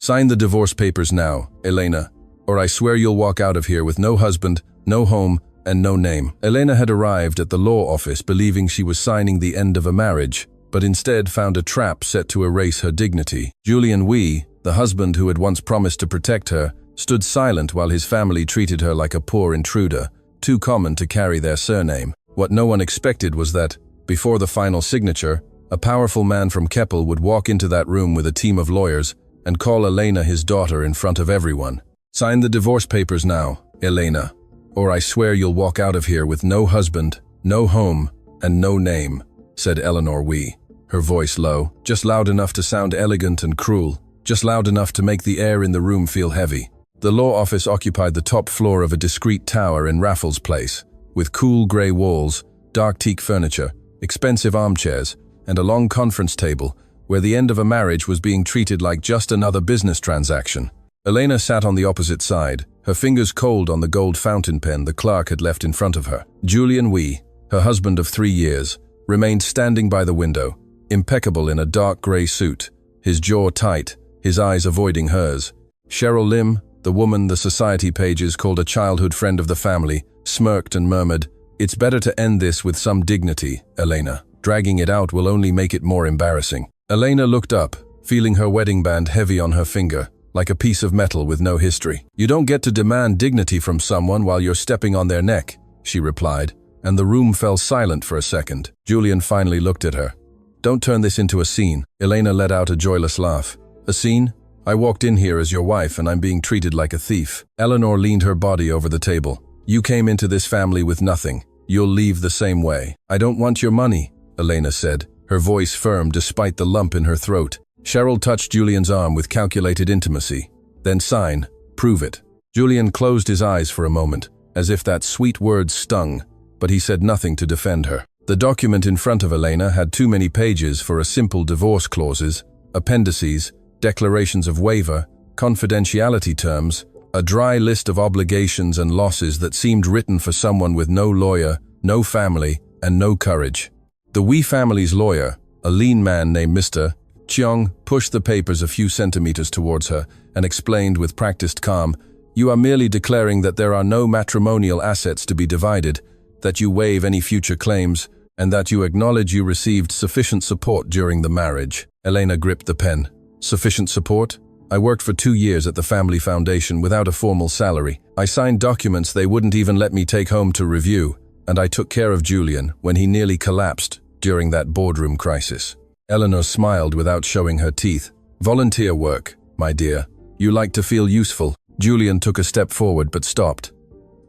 Sign the divorce papers now, Elena, or I swear you'll walk out of here with no husband, no home, and no name. Elena had arrived at the law office believing she was signing the end of a marriage, but instead found a trap set to erase her dignity. Julian Wee, the husband who had once promised to protect her, stood silent while his family treated her like a poor intruder, too common to carry their surname. What no one expected was that, before the final signature, a powerful man from Keppel would walk into that room with a team of lawyers and call Elena his daughter in front of everyone. Sign the divorce papers now, Elena, or I swear you'll walk out of here with no husband, no home, and no name, said Eleanor Wee, her voice low, just loud enough to sound elegant and cruel, just loud enough to make the air in the room feel heavy. The law office occupied the top floor of a discreet tower in Raffles Place, with cool grey walls, dark teak furniture, expensive armchairs, and a long conference table where the end of a marriage was being treated like just another business transaction. Elena sat on the opposite side, her fingers cold on the gold fountain pen the clerk had left in front of her. Julian Wee, her husband of 3 years, remained standing by the window, impeccable in a dark grey suit, his jaw tight, his eyes avoiding hers. Cheryl Lim, the woman the society pages called a childhood friend of the family, smirked and murmured, "It's better to end this with some dignity, Elena. Dragging it out will only make it more embarrassing." Elena looked up, feeling her wedding band heavy on her finger, like a piece of metal with no history. "You don't get to demand dignity from someone while you're stepping on their neck," she replied, and the room fell silent for a second. Julian finally looked at her. "Don't turn this into a scene." Elena let out a joyless laugh. "A scene? I walked in here as your wife and I'm being treated like a thief." Eleanor leaned her body over the table. "You came into this family with nothing. You'll leave the same way." "I don't want your money," Elena said, her voice firm despite the lump in her throat. Cheryl touched Julian's arm with calculated intimacy. "Then sign. Prove it." Julian closed his eyes for a moment, as if that sweet word stung, but he said nothing to defend her. The document in front of Elena had too many pages for a simple divorce clauses, appendices, declarations of waiver, confidentiality terms, a dry list of obligations and losses that seemed written for someone with no lawyer, no family, and no courage. The Wee family's lawyer, a lean man named Mr. Cheong, pushed the papers a few centimeters towards her and explained with practiced calm, "You are merely declaring that there are no matrimonial assets to be divided, that you waive any future claims, and that you acknowledge you received sufficient support during the marriage." Elena gripped the pen. "Sufficient support? I worked for 2 years at the family foundation without a formal salary. I signed documents they wouldn't even let me take home to review, and I took care of Julian when he nearly collapsed during that boardroom crisis." Eleanor smiled without showing her teeth. "Volunteer work, my dear. You like to feel useful." Julian took a step forward but stopped.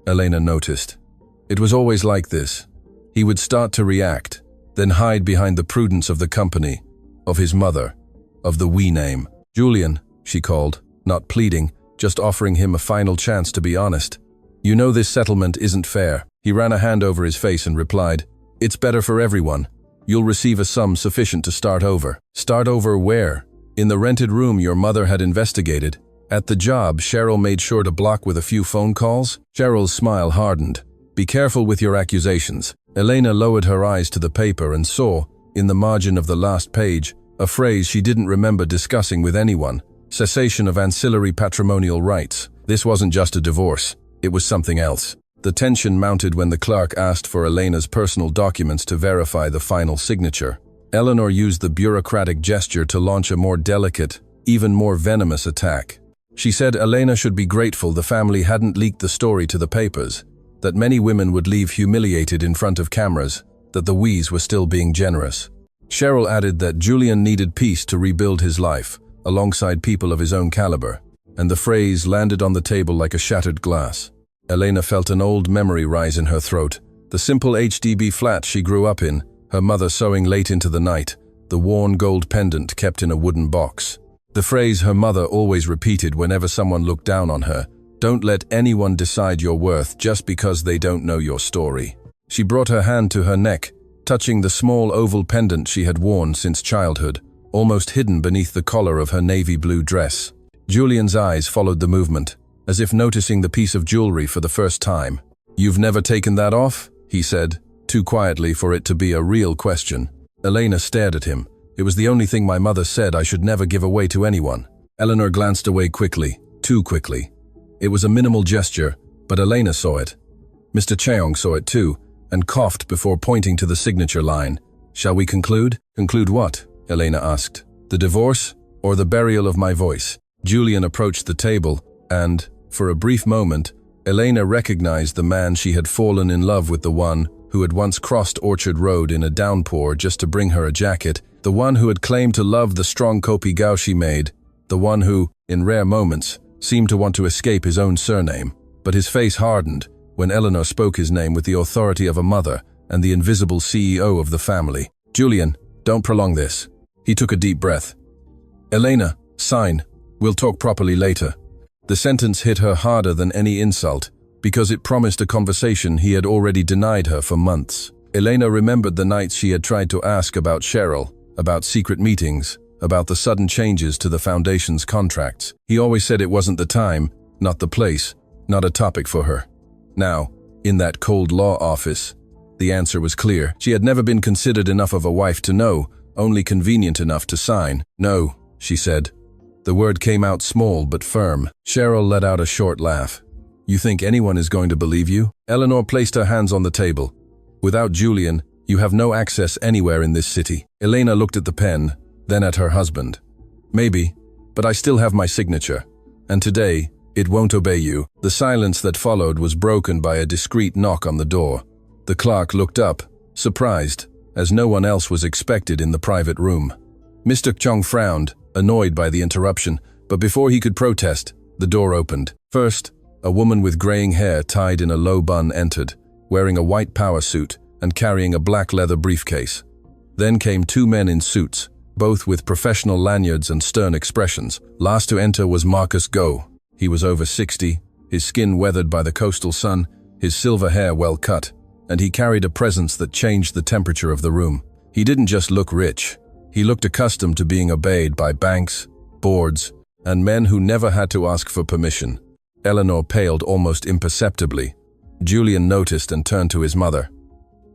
Elena noticed. It was always like this. He would start to react, then hide behind the prudence of the company, of his mother, of the Wee name. "Julian," she called, not pleading, just offering him a final chance to be honest. "You know this settlement isn't fair." He ran a hand over his face and replied, "It's better for everyone. You'll receive a sum sufficient to start over." "Start over where?" "In the rented room your mother had investigated. At the job, Cheryl made sure to block with a few phone calls." Cheryl's smile hardened. "Be careful with your accusations." Elena lowered her eyes to the paper and saw, in the margin of the last page, a phrase she didn't remember discussing with anyone: cessation of ancillary patrimonial rights. This wasn't just a divorce. It was something else. The tension mounted when the clerk asked for Elena's personal documents to verify the final signature. Eleanor used the bureaucratic gesture to launch a more delicate, even more venomous attack. She said Elena should be grateful the family hadn't leaked the story to the papers, that many women would leave humiliated in front of cameras, that the Wees were still being generous. Cheryl added that Julian needed peace to rebuild his life, alongside people of his own caliber, and the phrase landed on the table like a shattered glass. Elena felt an old memory rise in her throat. The simple HDB flat she grew up in, her mother sewing late into the night, the worn gold pendant kept in a wooden box. The phrase her mother always repeated whenever someone looked down on her: "Don't let anyone decide your worth just because they don't know your story." She brought her hand to her neck, touching the small oval pendant she had worn since childhood, almost hidden beneath the collar of her navy blue dress. Julian's eyes followed the movement, as if noticing the piece of jewelry for the first time. "You've never taken that off?" he said, too quietly for it to be a real question. Elena stared at him. "It was the only thing my mother said I should never give away to anyone." Eleanor glanced away quickly, too quickly. It was a minimal gesture, but Elena saw it. Mr. Cheong saw it too, and coughed before pointing to the signature line. "Shall we conclude?" "Conclude what?" Elena asked. "The divorce, or the burial of my voice?" Julian approached the table, and, for a brief moment, Elena recognized the man she had fallen in love with, the one who had once crossed Orchard Road in a downpour just to bring her a jacket, the one who had claimed to love the strong kopi gao she made, the one who, in rare moments, seemed to want to escape his own surname. But his face hardened when Eleanor spoke his name with the authority of a mother and the invisible CEO of the family. "Julian, don't prolong this." He took a deep breath. "Elena, sign. We'll talk properly later." The sentence hit her harder than any insult, because it promised a conversation he had already denied her for months. Elena remembered the nights she had tried to ask about Cheryl, about secret meetings, about the sudden changes to the foundation's contracts. He always said it wasn't the time, not the place, not a topic for her. Now, in that cold law office, the answer was clear. She had never been considered enough of a wife to know, only convenient enough to sign. "No," she said. The word came out small but firm. Cheryl let out a short laugh. "You think anyone is going to believe you?" Eleanor placed her hands on the table. "Without Julian, you have no access anywhere in this city." Elena looked at the pen, then at her husband. "Maybe, but I still have my signature. And today, it won't obey you." The silence that followed was broken by a discreet knock on the door. The clerk looked up, surprised, as no one else was expected in the private room. Mr. Chong frowned, annoyed by the interruption, but before he could protest, the door opened. First, a woman with graying hair tied in a low bun entered, wearing a white power suit and carrying a black leather briefcase. Then came two men in suits, both with professional lanyards and stern expressions. Last to enter was Marcus Go. He was over 60, his skin weathered by the coastal sun, his silver hair well cut, and he carried a presence that changed the temperature of the room. He didn't just look rich. He looked accustomed to being obeyed by banks, boards, and men who never had to ask for permission. Eleanor paled almost imperceptibly. Julian noticed and turned to his mother.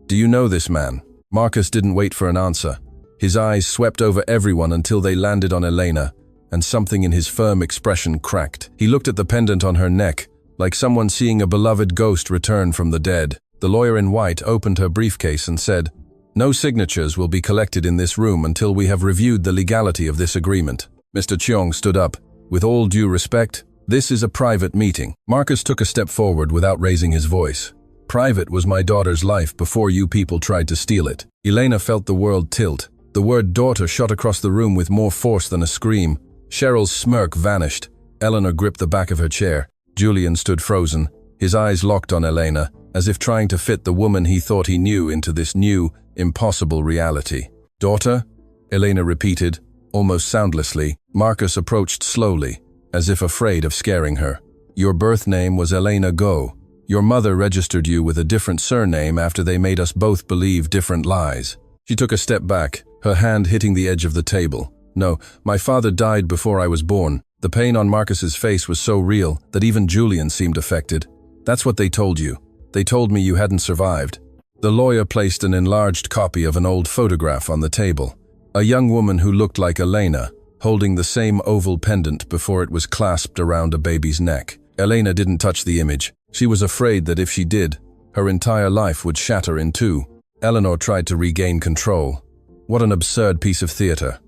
"Do you know this man?" Marcus didn't wait for an answer. His eyes swept over everyone until they landed on Elena, and something in his firm expression cracked. He looked at the pendant on her neck, like someone seeing a beloved ghost return from the dead. The lawyer in white opened her briefcase and said, "No signatures will be collected in this room until we have reviewed the legality of this agreement." Mr. Cheong stood up. "With all due respect, this is a private meeting." Marcus took a step forward without raising his voice. "Private was my daughter's life before you people tried to steal it." Elena felt the world tilt. The word daughter shot across the room with more force than a scream. Cheryl's smirk vanished. Eleanor gripped the back of her chair. Julian stood frozen, his eyes locked on Elena, as if trying to fit the woman he thought he knew into this new, impossible reality. "Daughter?" Elena repeated, almost soundlessly. Marcus approached slowly, as if afraid of scaring her. "Your birth name was Elena Go. Your mother registered you with a different surname after they made us both believe different lies." She took a step back, her hand hitting the edge of the table. "No, my father died before I was born." The pain on Marcus's face was so real that even Julian seemed affected. "That's what they told you. They told me you hadn't survived." The lawyer placed an enlarged copy of an old photograph on the table. A young woman who looked like Elena, holding the same oval pendant before it was clasped around a baby's neck. Elena didn't touch the image. She was afraid that if she did, her entire life would shatter in two. Eleanor tried to regain control. What an absurd piece of theater.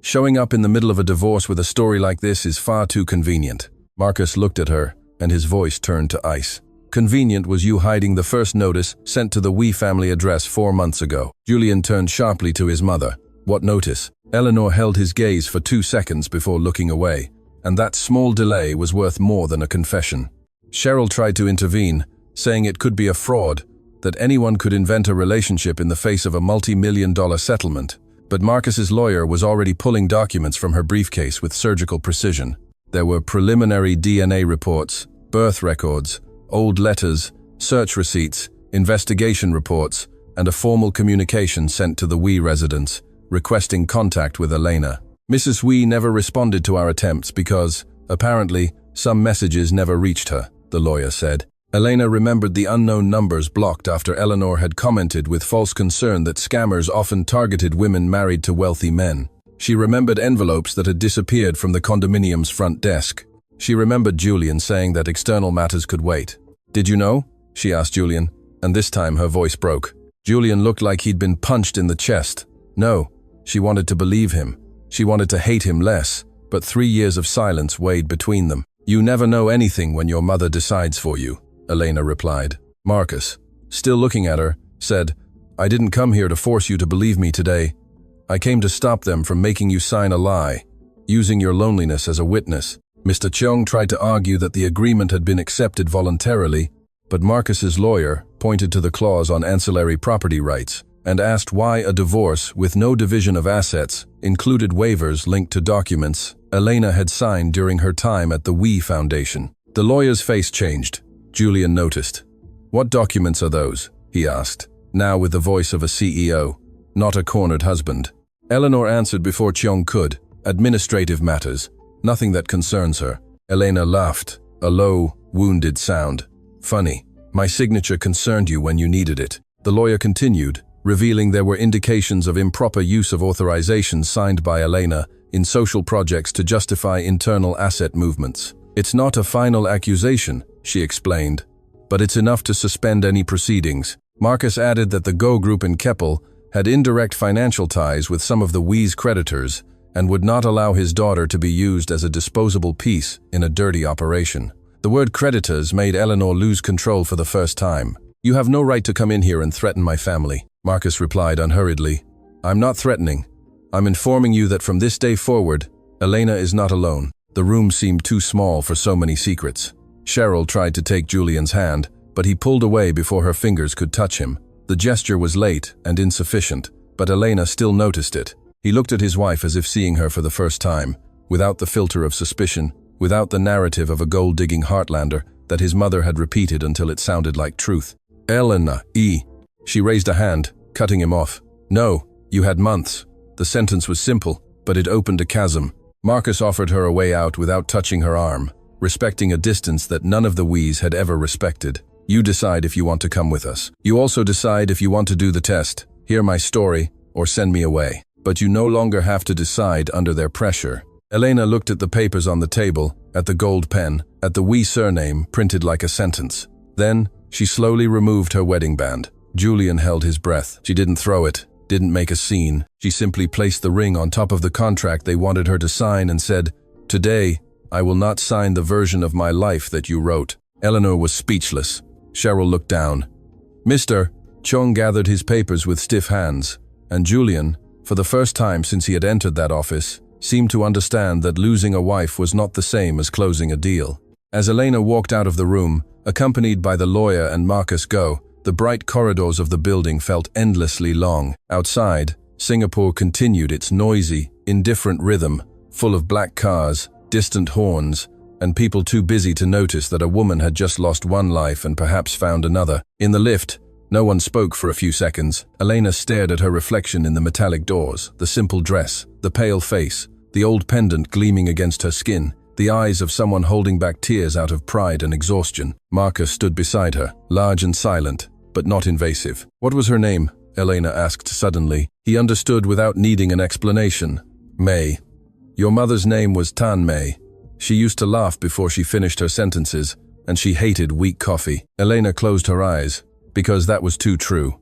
Showing up in the middle of a divorce with a story like this is far too convenient. Marcus looked at her, and his voice turned to ice. "Convenient was you hiding the first notice sent to the Wee family address 4 months ago." Julian turned sharply to his mother. "What notice?" Eleanor held his gaze for 2 seconds before looking away, and that small delay was worth more than a confession. Cheryl tried to intervene, saying it could be a fraud, that anyone could invent a relationship in the face of a multi-million-dollar settlement. But Marcus's lawyer was already pulling documents from her briefcase with surgical precision. There were preliminary DNA reports, birth records, old letters, search receipts, investigation reports, and a formal communication sent to the Wee residence, requesting contact with Elena. Mrs. Wee never responded to our attempts because, apparently, some messages never reached her, the lawyer said. Elena remembered the unknown numbers blocked after Eleanor had commented with false concern that scammers often targeted women married to wealthy men. She remembered envelopes that had disappeared from the condominium's front desk. She remembered Julian saying that external matters could wait. "Did you know?" she asked Julian, and this time her voice broke. Julian looked like he'd been punched in the chest. No, she wanted to believe him. She wanted to hate him less, but 3 years of silence weighed between them. "You never know anything when your mother decides for you," Elena replied. Marcus, still looking at her, said, "I didn't come here to force you to believe me today. I came to stop them from making you sign a lie, using your loneliness as a witness." Mr. Cheung tried to argue that the agreement had been accepted voluntarily, but Marcus's lawyer pointed to the clause on ancillary property rights and asked why a divorce with no division of assets included waivers linked to documents Elena had signed during her time at the We Foundation. The lawyer's face changed. Julian noticed. "What documents are those?" he asked, now with the voice of a CEO, not a cornered husband. Eleanor answered before Cheung could. "Administrative matters. Nothing that concerns her." Elena laughed, a low, wounded sound. "Funny. My signature concerned you when you needed it." The lawyer continued, revealing there were indications of improper use of authorizations signed by Elena in social projects to justify internal asset movements. "It's not a final accusation," she explained, "but it's enough to suspend any proceedings." Marcus added that the Go Group in Keppel had indirect financial ties with some of the We's creditors and would not allow his daughter to be used as a disposable piece in a dirty operation. The word creditors made Eleanor lose control for the first time. "You have no right to come in here and threaten my family," Marcus replied unhurriedly. "I'm not threatening. I'm informing you that from this day forward, Elena is not alone." The room seemed too small for so many secrets. Cheryl tried to take Julian's hand, but he pulled away before her fingers could touch him. The gesture was late and insufficient, but Elena still noticed it. He looked at his wife as if seeing her for the first time, without the filter of suspicion, without the narrative of a gold-digging Heartlander that his mother had repeated until it sounded like truth. "Elena, She raised a hand, cutting him off. "No, you had months." The sentence was simple, but it opened a chasm. Marcus offered her a way out without touching her arm, respecting a distance that none of the Wees had ever respected. "You decide if you want to come with us. You also decide if you want to do the test, hear my story, or send me away. But you no longer have to decide under their pressure." Elena looked at the papers on the table, at the gold pen, at the Wee surname printed like a sentence. Then, she slowly removed her wedding band. Julian held his breath. She didn't throw it, didn't make a scene. She simply placed the ring on top of the contract they wanted her to sign and said, "Today, I will not sign the version of my life that you wrote." Eleanor was speechless. Cheryl looked down. "Mr." Cheung gathered his papers with stiff hands, and Julian, for the first time since he had entered that office, seemed to understand that losing a wife was not the same as closing a deal. As Elena walked out of the room, accompanied by the lawyer and Marcus Go, the bright corridors of the building felt endlessly long. Outside, Singapore continued its noisy, indifferent rhythm, full of black cars, distant horns, and people too busy to notice that a woman had just lost one life and perhaps found another. In the lift, no one spoke for a few seconds. Elena stared at her reflection in the metallic doors, the simple dress, the pale face, the old pendant gleaming against her skin, the eyes of someone holding back tears out of pride and exhaustion. Marcus stood beside her, large and silent, but not invasive. "What was her name?" Elena asked suddenly. He understood without needing an explanation. "May. Your mother's name was Tan May. She used to laugh before she finished her sentences, and she hated weak coffee." Elena closed her eyes, because that was too true.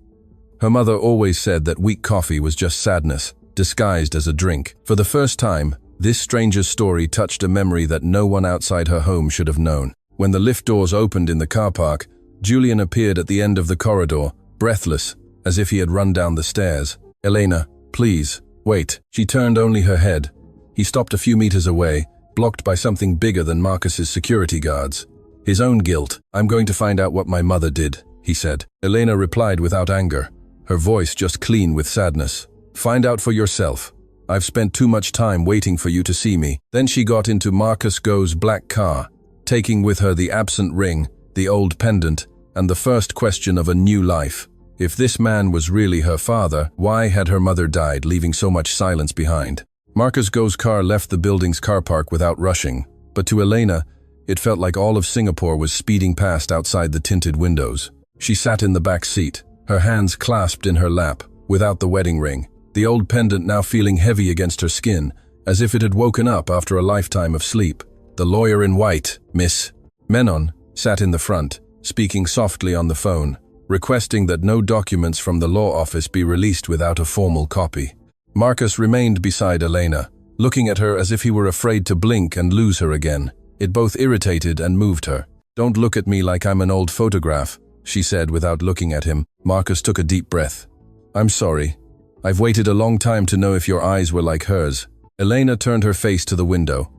Her mother always said that weak coffee was just sadness, disguised as a drink. For the first time, this stranger's story touched a memory that no one outside her home should have known. When the lift doors opened in the car park, Julian appeared at the end of the corridor, breathless, as if he had run down the stairs. "Elena, please, wait." She turned only her head. He stopped a few meters away, blocked by something bigger than Marcus's security guards. His own guilt. "I'm going to find out what my mother did," he said. Elena replied without anger, her voice just clean with sadness. "Find out for yourself. I've spent too much time waiting for you to see me." Then she got into Marcus Go's black car, taking with her the absent ring, the old pendant, and the first question of a new life. If this man was really her father, why had her mother died, leaving so much silence behind? Marcus Go's car left the building's car park without rushing, but to Elena, it felt like all of Singapore was speeding past outside the tinted windows. She sat in the back seat, her hands clasped in her lap, without the wedding ring, the old pendant now feeling heavy against her skin, as if it had woken up after a lifetime of sleep. The lawyer in white, Miss Menon, sat in the front, speaking softly on the phone, requesting that no documents from the law office be released without a formal copy. Marcus remained beside Elena, looking at her as if he were afraid to blink and lose her again. It both irritated and moved her. "Don't look at me like I'm an old photograph," she said without looking at him. Marcus took a deep breath. "I'm sorry. I've waited a long time to know if your eyes were like hers." Elena turned her face to the window.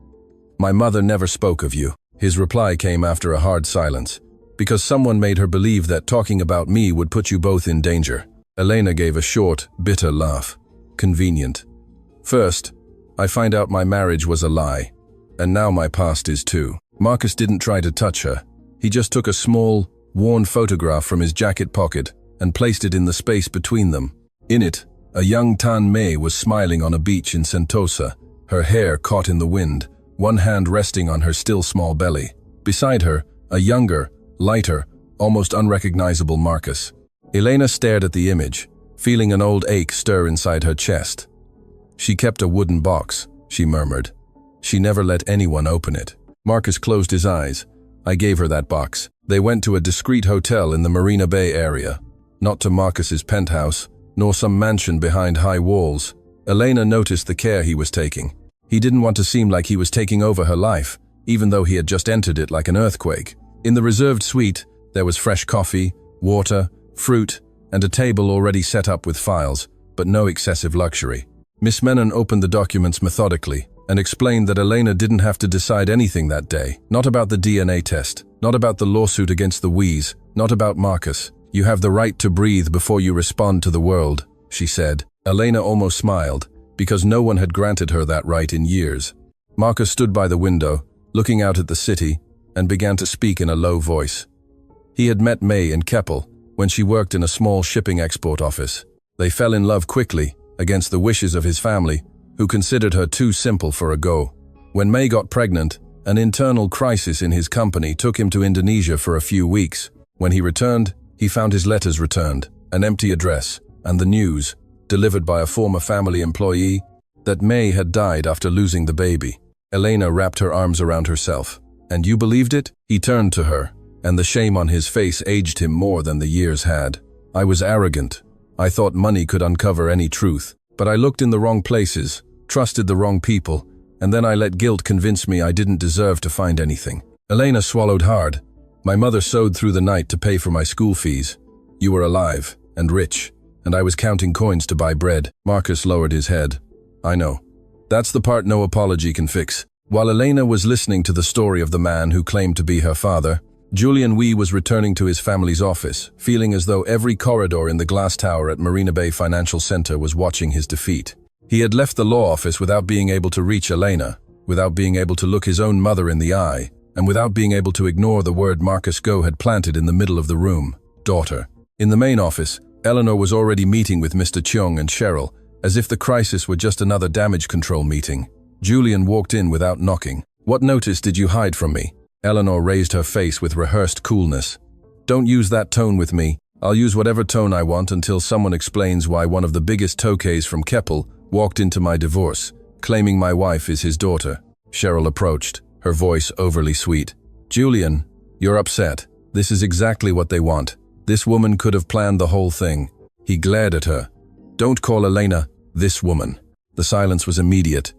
"My mother never spoke of you." His reply came after a hard silence. "Because someone made her believe that talking about me would put you both in danger." Elena gave a short, bitter laugh. "Convenient. First, I find out my marriage was a lie. And now my past is too." Marcus didn't try to touch her. He just took a small, worn photograph from his jacket pocket and placed it in the space between them. In it, a young Tan Mei was smiling on a beach in Sentosa, her hair caught in the wind, one hand resting on her still small belly. Beside her, a younger, lighter, almost unrecognizable Marcus. Elena stared at the image, feeling an old ache stir inside her chest. "She kept a wooden box," she murmured. "She never let anyone open it." Marcus closed his eyes. "I gave her that box." They went to a discreet hotel in the Marina Bay area. Not to Marcus's penthouse, nor some mansion behind high walls. Elena noticed the care he was taking. He didn't want to seem like he was taking over her life, even though he had just entered it like an earthquake. In the reserved suite, there was fresh coffee, water, fruit, and a table already set up with files, but no excessive luxury. Miss Menon opened the documents methodically and explained that Elena didn't have to decide anything that day. Not about the DNA test, not about the lawsuit against the Wheeze, not about Marcus. "You have the right to breathe before you respond to the world," she said. Elena almost smiled, because no one had granted her that right in years. Marcus stood by the window, looking out at the city, and began to speak in a low voice. He had met May in Keppel when she worked in a small shipping export office. They fell in love quickly, against the wishes of his family, who considered her too simple for a go. When May got pregnant, an internal crisis in his company took him to Indonesia for a few weeks. When he returned, he found his letters returned, an empty address, and the news, delivered by a former family employee, that May had died after losing the baby. Elena wrapped her arms around herself. "And you believed it?" He turned to her, and the shame on his face aged him more than the years had. "I was arrogant. I thought money could uncover any truth. But I looked in the wrong places, trusted the wrong people, and then I let guilt convince me I didn't deserve to find anything." Elena swallowed hard. "My mother sewed through the night to pay for my school fees. You were alive and rich, and I was counting coins to buy bread." Marcus lowered his head. "I know. That's the part no apology can fix." While Elena was listening to the story of the man who claimed to be her father, Julian Wee was returning to his family's office, feeling as though every corridor in the glass tower at Marina Bay Financial Center was watching his defeat. He had left the law office without being able to reach Elena, without being able to look his own mother in the eye, and without being able to ignore the word Marcus Go had planted in the middle of the room: daughter. In the main office, Eleanor was already meeting with Mr. Cheung and Cheryl, as if the crisis were just another damage control meeting. Julian walked in without knocking. "What notice did you hide from me?" Eleanor raised her face with rehearsed coolness. "Don't use that tone with me. I'll use whatever tone I want until someone explains why one of the biggest tokays from Keppel walked into my divorce, claiming my wife is his daughter." Cheryl approached, her voice overly sweet. "Julian, you're upset. This is exactly what they want. This woman could have planned the whole thing." He glared at her. "Don't call Elena this woman." The silence was immediate.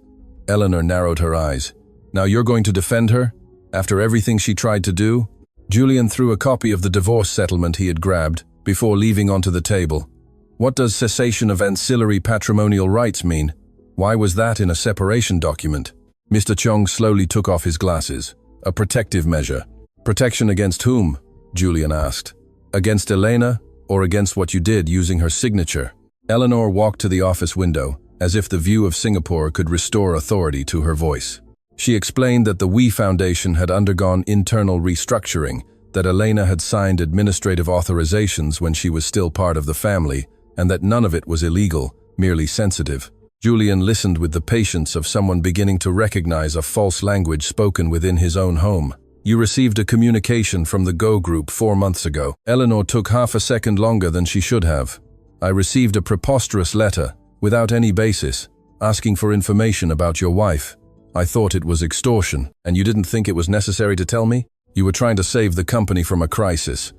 Eleanor narrowed her eyes. "Now you're going to defend her? After everything she tried to do?" Julian threw a copy of the divorce settlement he had grabbed, before leaving onto the table. "What does cessation of ancillary patrimonial rights mean? Why was that in a separation document?" Mr. Cheung slowly took off his glasses. "A protective measure." "Protection against whom?" Julian asked. "Against Elena, or against what you did using her signature?" Eleanor walked to the office window, as if the view of Singapore could restore authority to her voice. She explained that the We Foundation had undergone internal restructuring, that Elena had signed administrative authorizations when she was still part of the family, and that none of it was illegal, merely sensitive. Julian listened with the patience of someone beginning to recognize a false language spoken within his own home. "You received a communication from the Go Group 4 months ago." Eleanor took half a second longer than she should have. "I received a preposterous letter, without any basis, asking for information about your wife. I thought it was extortion, and you didn't think it was necessary to tell me? You were trying to save the company from a crisis.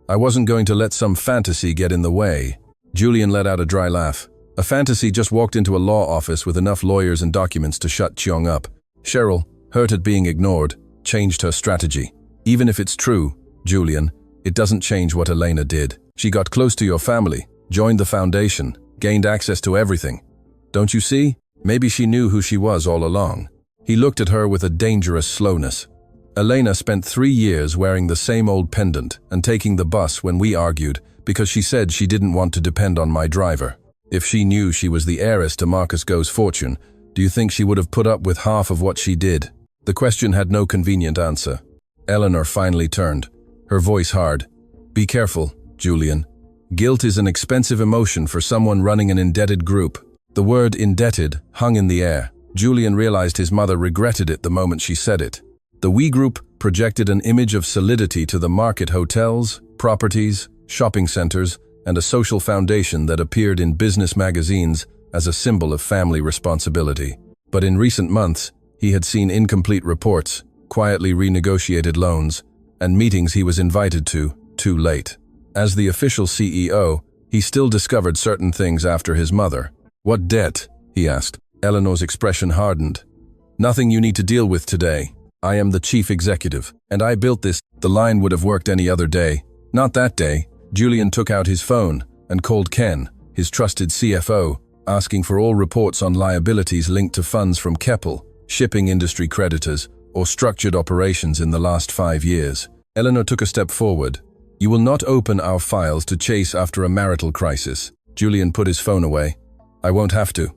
I wasn't going to let some fantasy get in the way." Julian let out a dry laugh. A fantasy just walked into a law office with enough lawyers and documents to shut Cheong up. Cheryl, hurt at being ignored, changed her strategy. "Even if it's true, Julian, it doesn't change what Elena did. She got close to your family, joined the foundation, gained access to everything. Don't you see? Maybe she knew who she was all along." He looked at her with a dangerous slowness. "Elena spent 3 years wearing the same old pendant and taking the bus when we argued because she said she didn't want to depend on my driver. If she knew she was the heiress to Marcus Go's fortune, do you think she would have put up with half of what she did?" The question had no convenient answer. Eleanor finally turned, her voice hard. "Be careful, Julian. Guilt is an expensive emotion for someone running an indebted group." The word indebted hung in the air. Julian realized his mother regretted it the moment she said it. The We Group projected an image of solidity to the market hotels, properties, shopping centers, and a social foundation that appeared in business magazines as a symbol of family responsibility. But in recent months, he had seen incomplete reports, quietly renegotiated loans, and meetings he was invited to, too late. As the official CEO, he still discovered certain things after his mother. "What debt?" he asked. Eleanor's expression hardened. "Nothing you need to deal with today. I am the chief executive, and I built this." The line would have worked any other day. Not that day. Julian took out his phone and called Ken, his trusted CFO, asking for all reports on liabilities linked to funds from Keppel, shipping industry creditors, or structured operations in the last 5 years. Eleanor took a step forward. "You will not open our files to chase after a marital crisis." Julian put his phone away. "I won't have to.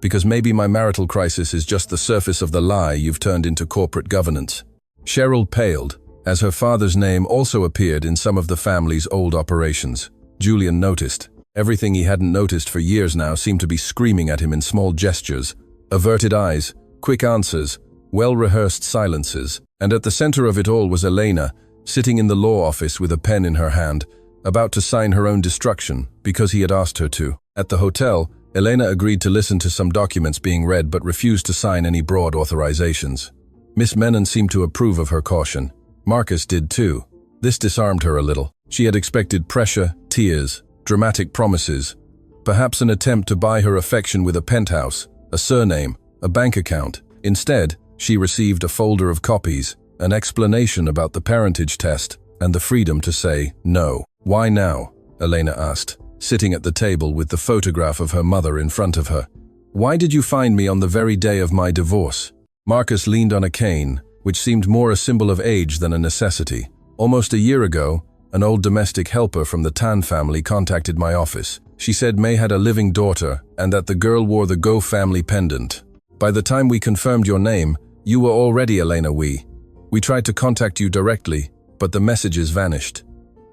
Because maybe my marital crisis is just the surface of the lie you've turned into corporate governance." Cheryl paled, as her father's name also appeared in some of the family's old operations. Julian noticed. Everything he hadn't noticed for years now seemed to be screaming at him in small gestures. Averted eyes, quick answers, well-rehearsed silences. And at the center of it all was Elena, sitting in the law office with a pen in her hand, about to sign her own destruction because he had asked her to. At the hotel, Elena agreed to listen to some documents being read but refused to sign any broad authorizations. Miss Menon seemed to approve of her caution. Marcus did too. This disarmed her a little. She had expected pressure, tears, dramatic promises, perhaps an attempt to buy her affection with a penthouse, a surname, a bank account. Instead, she received a folder of copies, an explanation about the parentage test, and the freedom to say no. "Why now?" Elena asked, sitting at the table with the photograph of her mother in front of her. "Why did you find me on the very day of my divorce?" Marcus leaned on a cane, which seemed more a symbol of age than a necessity. "Almost a year ago, an old domestic helper from the Tan family contacted my office. She said May had a living daughter and that the girl wore the Go family pendant. By the time we confirmed your name, you were already Elena We. We tried to contact you directly, but the messages vanished.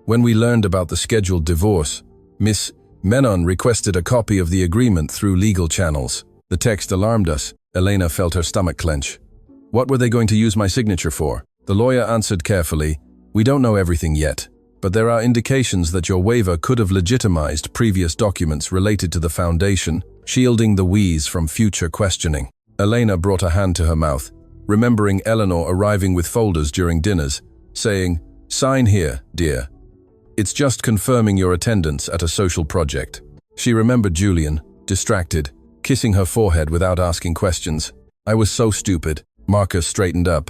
When we learned about the scheduled divorce, Miss Menon requested a copy of the agreement through legal channels. The text alarmed us." Elena felt her stomach clench. "What were they going to use my signature for?" The lawyer answered carefully, "We don't know everything yet, but there are indications that your waiver could have legitimized previous documents related to the foundation, shielding the Wees from future questioning." Elena brought a hand to her mouth, remembering Eleanor arriving with folders during dinners, saying, "Sign here, dear. It's just confirming your attendance at a social project." She remembered Julian, distracted, kissing her forehead without asking questions. "I was so stupid." Marcus straightened up.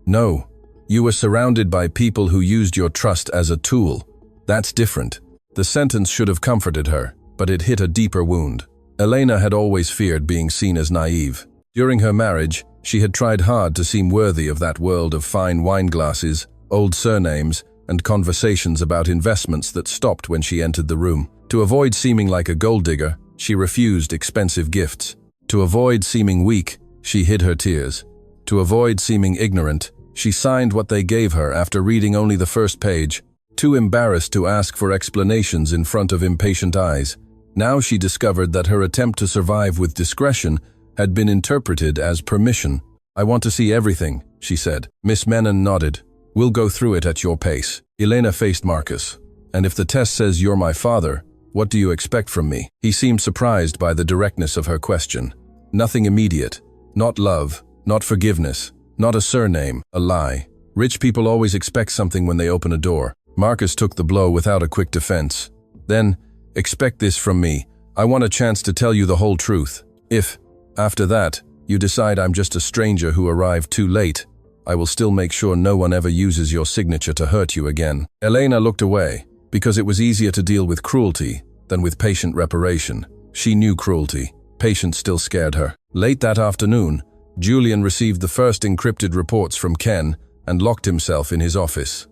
"No, you were surrounded by people who used your trust as a tool. That's different." The sentence should have comforted her, but it hit a deeper wound. Elena had always feared being seen as naive. During her marriage, she had tried hard to seem worthy of that world of fine wine glasses, old surnames, and conversations about investments that stopped when she entered the room. To avoid seeming like a gold digger, she refused expensive gifts. To avoid seeming weak, she hid her tears. To avoid seeming ignorant, she signed what they gave her after reading only the first page, too embarrassed to ask for explanations in front of impatient eyes. Now she discovered that her attempt to survive with discretion had been interpreted as permission. "I want to see everything," she said. Miss Menon nodded. "We'll go through it at your pace." Elena faced Marcus. "And if the test says you're my father, What do you expect from me? He seemed surprised by the directness of her question. Nothing immediate. Not love, not forgiveness, not a surname, a lie. Rich people always expect something when they open a door. Marcus took the blow without a quick defense. Then, expect this from me. I want a chance to tell you the whole truth. If, after that, you decide I'm just a stranger who arrived too late, I will still make sure no one ever uses your signature to hurt you again. Elena looked away, because it was easier to deal with cruelty than with patient reparation. She knew cruelty. Patience still scared her. Late that afternoon, Julian received the first encrypted reports from Ken and locked himself in his office.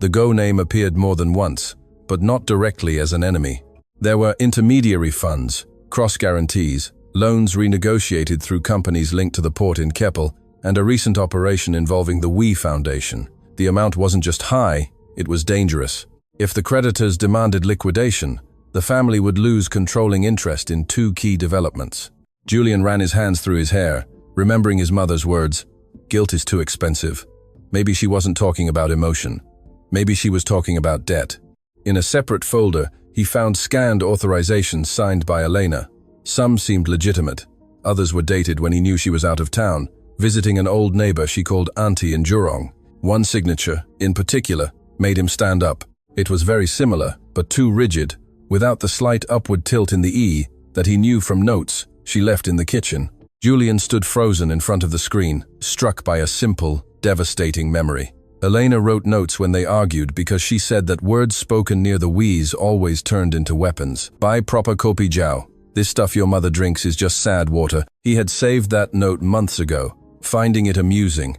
The Go name appeared more than once, but not directly as an enemy. There were intermediary funds, cross-guarantees, loans renegotiated through companies linked to the port in Keppel, and a recent operation involving the We Foundation. The amount wasn't just high, it was dangerous. If the creditors demanded liquidation, the family would lose controlling interest in two key developments. Julian ran his hands through his hair, remembering his mother's words. Guilt is too expensive. Maybe she wasn't talking about emotion. Maybe she was talking about debt. In a separate folder, he found scanned authorizations signed by Elena. Some seemed legitimate. Others were dated when he knew she was out of town, visiting an old neighbor she called Auntie in Jurong. One signature, in particular, made him stand up. It was very similar, but too rigid, without the slight upward tilt in the E that he knew from notes she left in the kitchen. Julian stood frozen in front of the screen, struck by a simple, devastating memory. Elena wrote notes when they argued because she said that words spoken near the We's always turned into weapons. Buy proper kopi jiao. This stuff your mother drinks is just sad water. He had saved that note months ago, finding it amusing.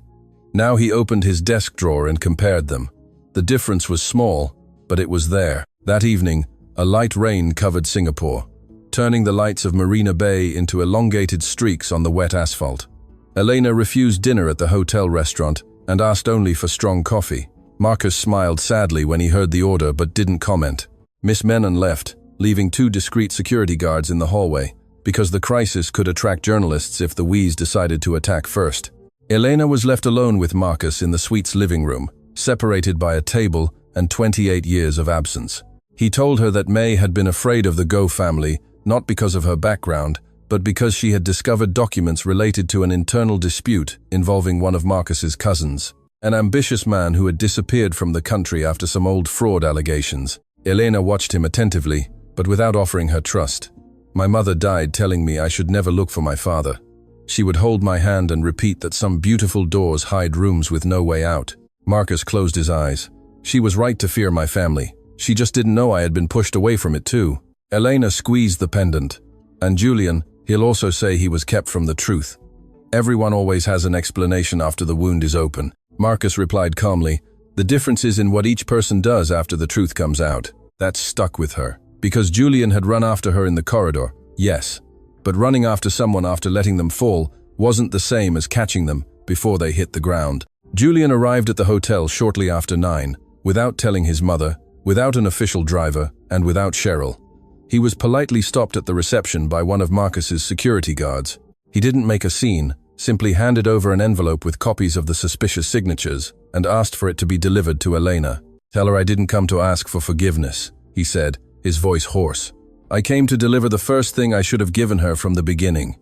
Now he opened his desk drawer and compared them. The difference was small, but it was there. That evening, a light rain covered Singapore, turning the lights of Marina Bay into elongated streaks on the wet asphalt. Elena refused dinner at the hotel restaurant and asked only for strong coffee. Marcus smiled sadly when he heard the order but didn't comment. Miss Menon left, leaving two discreet security guards in the hallway, because the crisis could attract journalists if the We's decided to attack first. Elena was left alone with Marcus in the suite's living room, separated by a table and 28 years of absence. He told her that May had been afraid of the Go family, not because of her background, but because she had discovered documents related to an internal dispute involving one of Marcus's cousins, an ambitious man who had disappeared from the country after some old fraud allegations. Elena watched him attentively, but without offering her trust. My mother died telling me I should never look for my father. She would hold my hand and repeat that some beautiful doors hide rooms with no way out. Marcus closed his eyes. She was right to fear my family. She just didn't know I had been pushed away from it too. Elena squeezed the pendant. And Julian, he'll also say he was kept from the truth. Everyone always has an explanation after the wound is open. Marcus replied calmly, the difference is in what each person does after the truth comes out. That stuck with her. Because Julian had run after her in the corridor, yes. But running after someone after letting them fall wasn't the same as catching them before they hit the ground. Julian arrived at the hotel shortly after 9, without telling his mother, without an official driver, and without Cheryl. He was politely stopped at the reception by one of Marcus's security guards. He didn't make a scene, simply handed over an envelope with copies of the suspicious signatures and asked for it to be delivered to Elena. Tell her I didn't come to ask for forgiveness, he said, his voice hoarse. I came to deliver the first thing I should have given her from the beginning.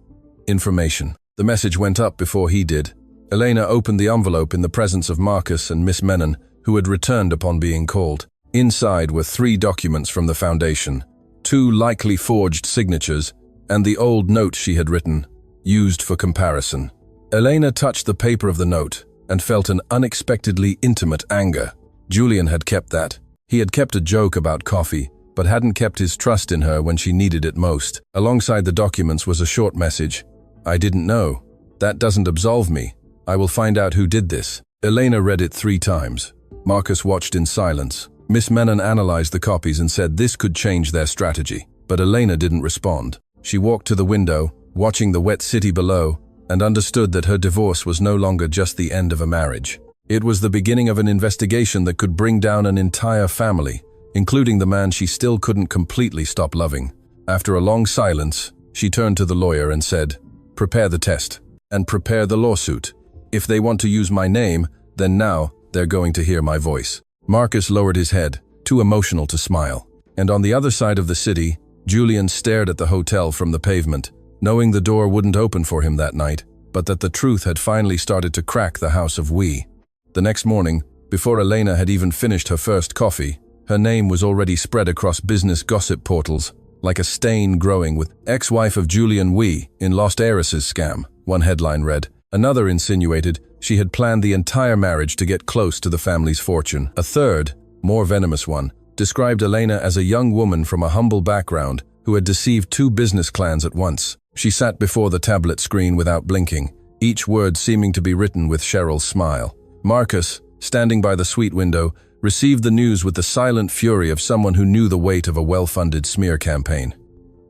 Information. The message went up before he did. Elena opened the envelope in the presence of Marcus and Miss Menon, who had returned upon being called. Inside were 3 documents from the foundation, 2 likely forged signatures, and the old note she had written, used for comparison. Elena touched the paper of the note and felt an unexpectedly intimate anger. Julian had kept that. He had kept a joke about coffee, but hadn't kept his trust in her when she needed it most. Alongside the documents was a short message. I didn't know. That doesn't absolve me. I will find out who did this. Elena read it 3 times. Marcus watched in silence. Miss Menon analyzed the copies and said this could change their strategy. But Elena didn't respond. She walked to the window, watching the wet city below, and understood that her divorce was no longer just the end of a marriage. It was the beginning of an investigation that could bring down an entire family, including the man she still couldn't completely stop loving. After a long silence, she turned to the lawyer and said, "Prepare the test, and prepare the lawsuit. If they want to use my name, then now they're going to hear my voice." Marcus lowered his head, too emotional to smile. And on the other side of the city, Julian stared at the hotel from the pavement, knowing the door wouldn't open for him that night, but that the truth had finally started to crack the house of We. The next morning, before Elena had even finished her first coffee, her name was already spread across business gossip portals, like a stain growing with ex-wife of Julian We in Lost Heiresses scam, one headline read. Another insinuated she had planned the entire marriage to get close to the family's fortune. A third, more venomous one, described Elena as a young woman from a humble background who had deceived two business clans at once. She sat before the tablet screen without blinking, each word seeming to be written with Cheryl's smile. Marcus, standing by the suite window, received the news with the silent fury of someone who knew the weight of a well-funded smear campaign.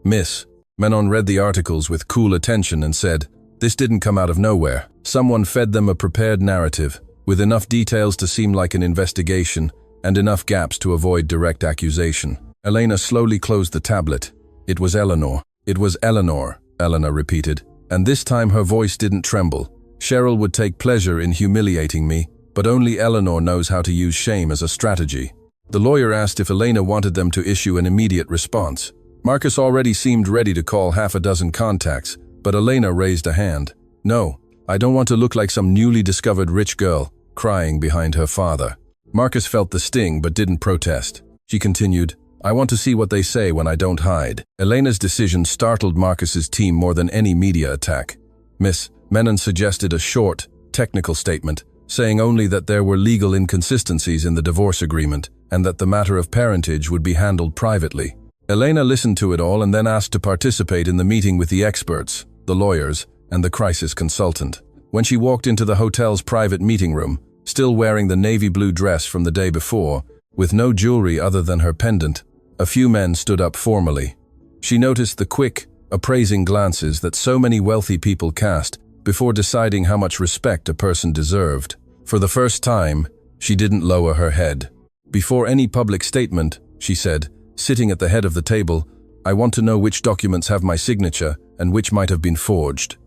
Miss Menon read the articles with cool attention and said, "This didn't come out of nowhere. Someone fed them a prepared narrative, with enough details to seem like an investigation and enough gaps to avoid direct accusation." Elena slowly closed the tablet. "It was Eleanor. It was Eleanor," Elena repeated, and this time her voice didn't tremble. "Cheryl would take pleasure in humiliating me, but only Eleanor knows how to use shame as a strategy." The lawyer asked if Elena wanted them to issue an immediate response. Marcus already seemed ready to call half a dozen contacts, but Elena raised a hand. "No, I don't want to look like some newly discovered rich girl, crying behind her father." Marcus felt the sting but didn't protest. She continued, "I want to see what they say when I don't hide." Elena's decision startled Marcus's team more than any media attack. Miss Menon suggested a short, technical statement, saying only that there were legal inconsistencies in the divorce agreement and that the matter of parentage would be handled privately. Elena listened to it all and then asked to participate in the meeting with the experts, the lawyers, and the crisis consultant. When she walked into the hotel's private meeting room, still wearing the navy blue dress from the day before, with no jewelry other than her pendant, a few men stood up formally. She noticed the quick, appraising glances that so many wealthy people cast before deciding how much respect a person deserved. For the first time, she didn't lower her head. "Before any public statement," she said, sitting at the head of the table, "I want to know which documents have my signature and which might have been forged."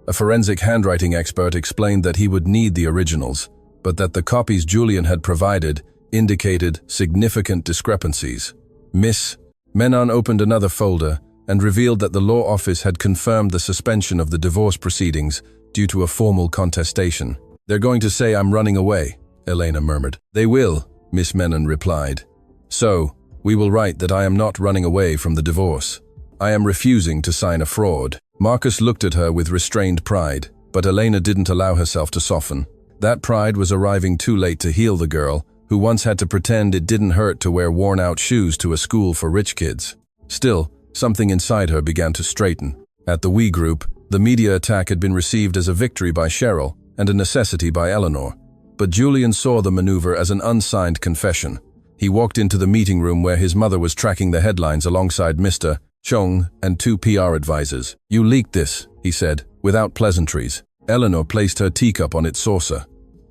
A forensic handwriting expert explained that he would need the originals, but that the copies Julian had provided indicated significant discrepancies. Miss Menon opened another folder and revealed that the law office had confirmed the suspension of the divorce proceedings due to a formal contestation. "They're going to say I'm running away," Elena murmured. "They will," Miss Menon replied. "So, we will write that I am not running away from the divorce. I am refusing to sign a fraud." Marcus looked at her with restrained pride, but Elena didn't allow herself to soften. That pride was arriving too late to heal the girl, who once had to pretend it didn't hurt to wear worn-out shoes to a school for rich kids. Still, something inside her began to straighten. At the We group, the media attack had been received as a victory by Cheryl and a necessity by Eleanor. But Julian saw the maneuver as an unsigned confession. He walked into the meeting room where his mother was tracking the headlines alongside Mr. Chong and two PR advisors. "You leaked this," he said, without pleasantries. Eleanor placed her teacup on its saucer.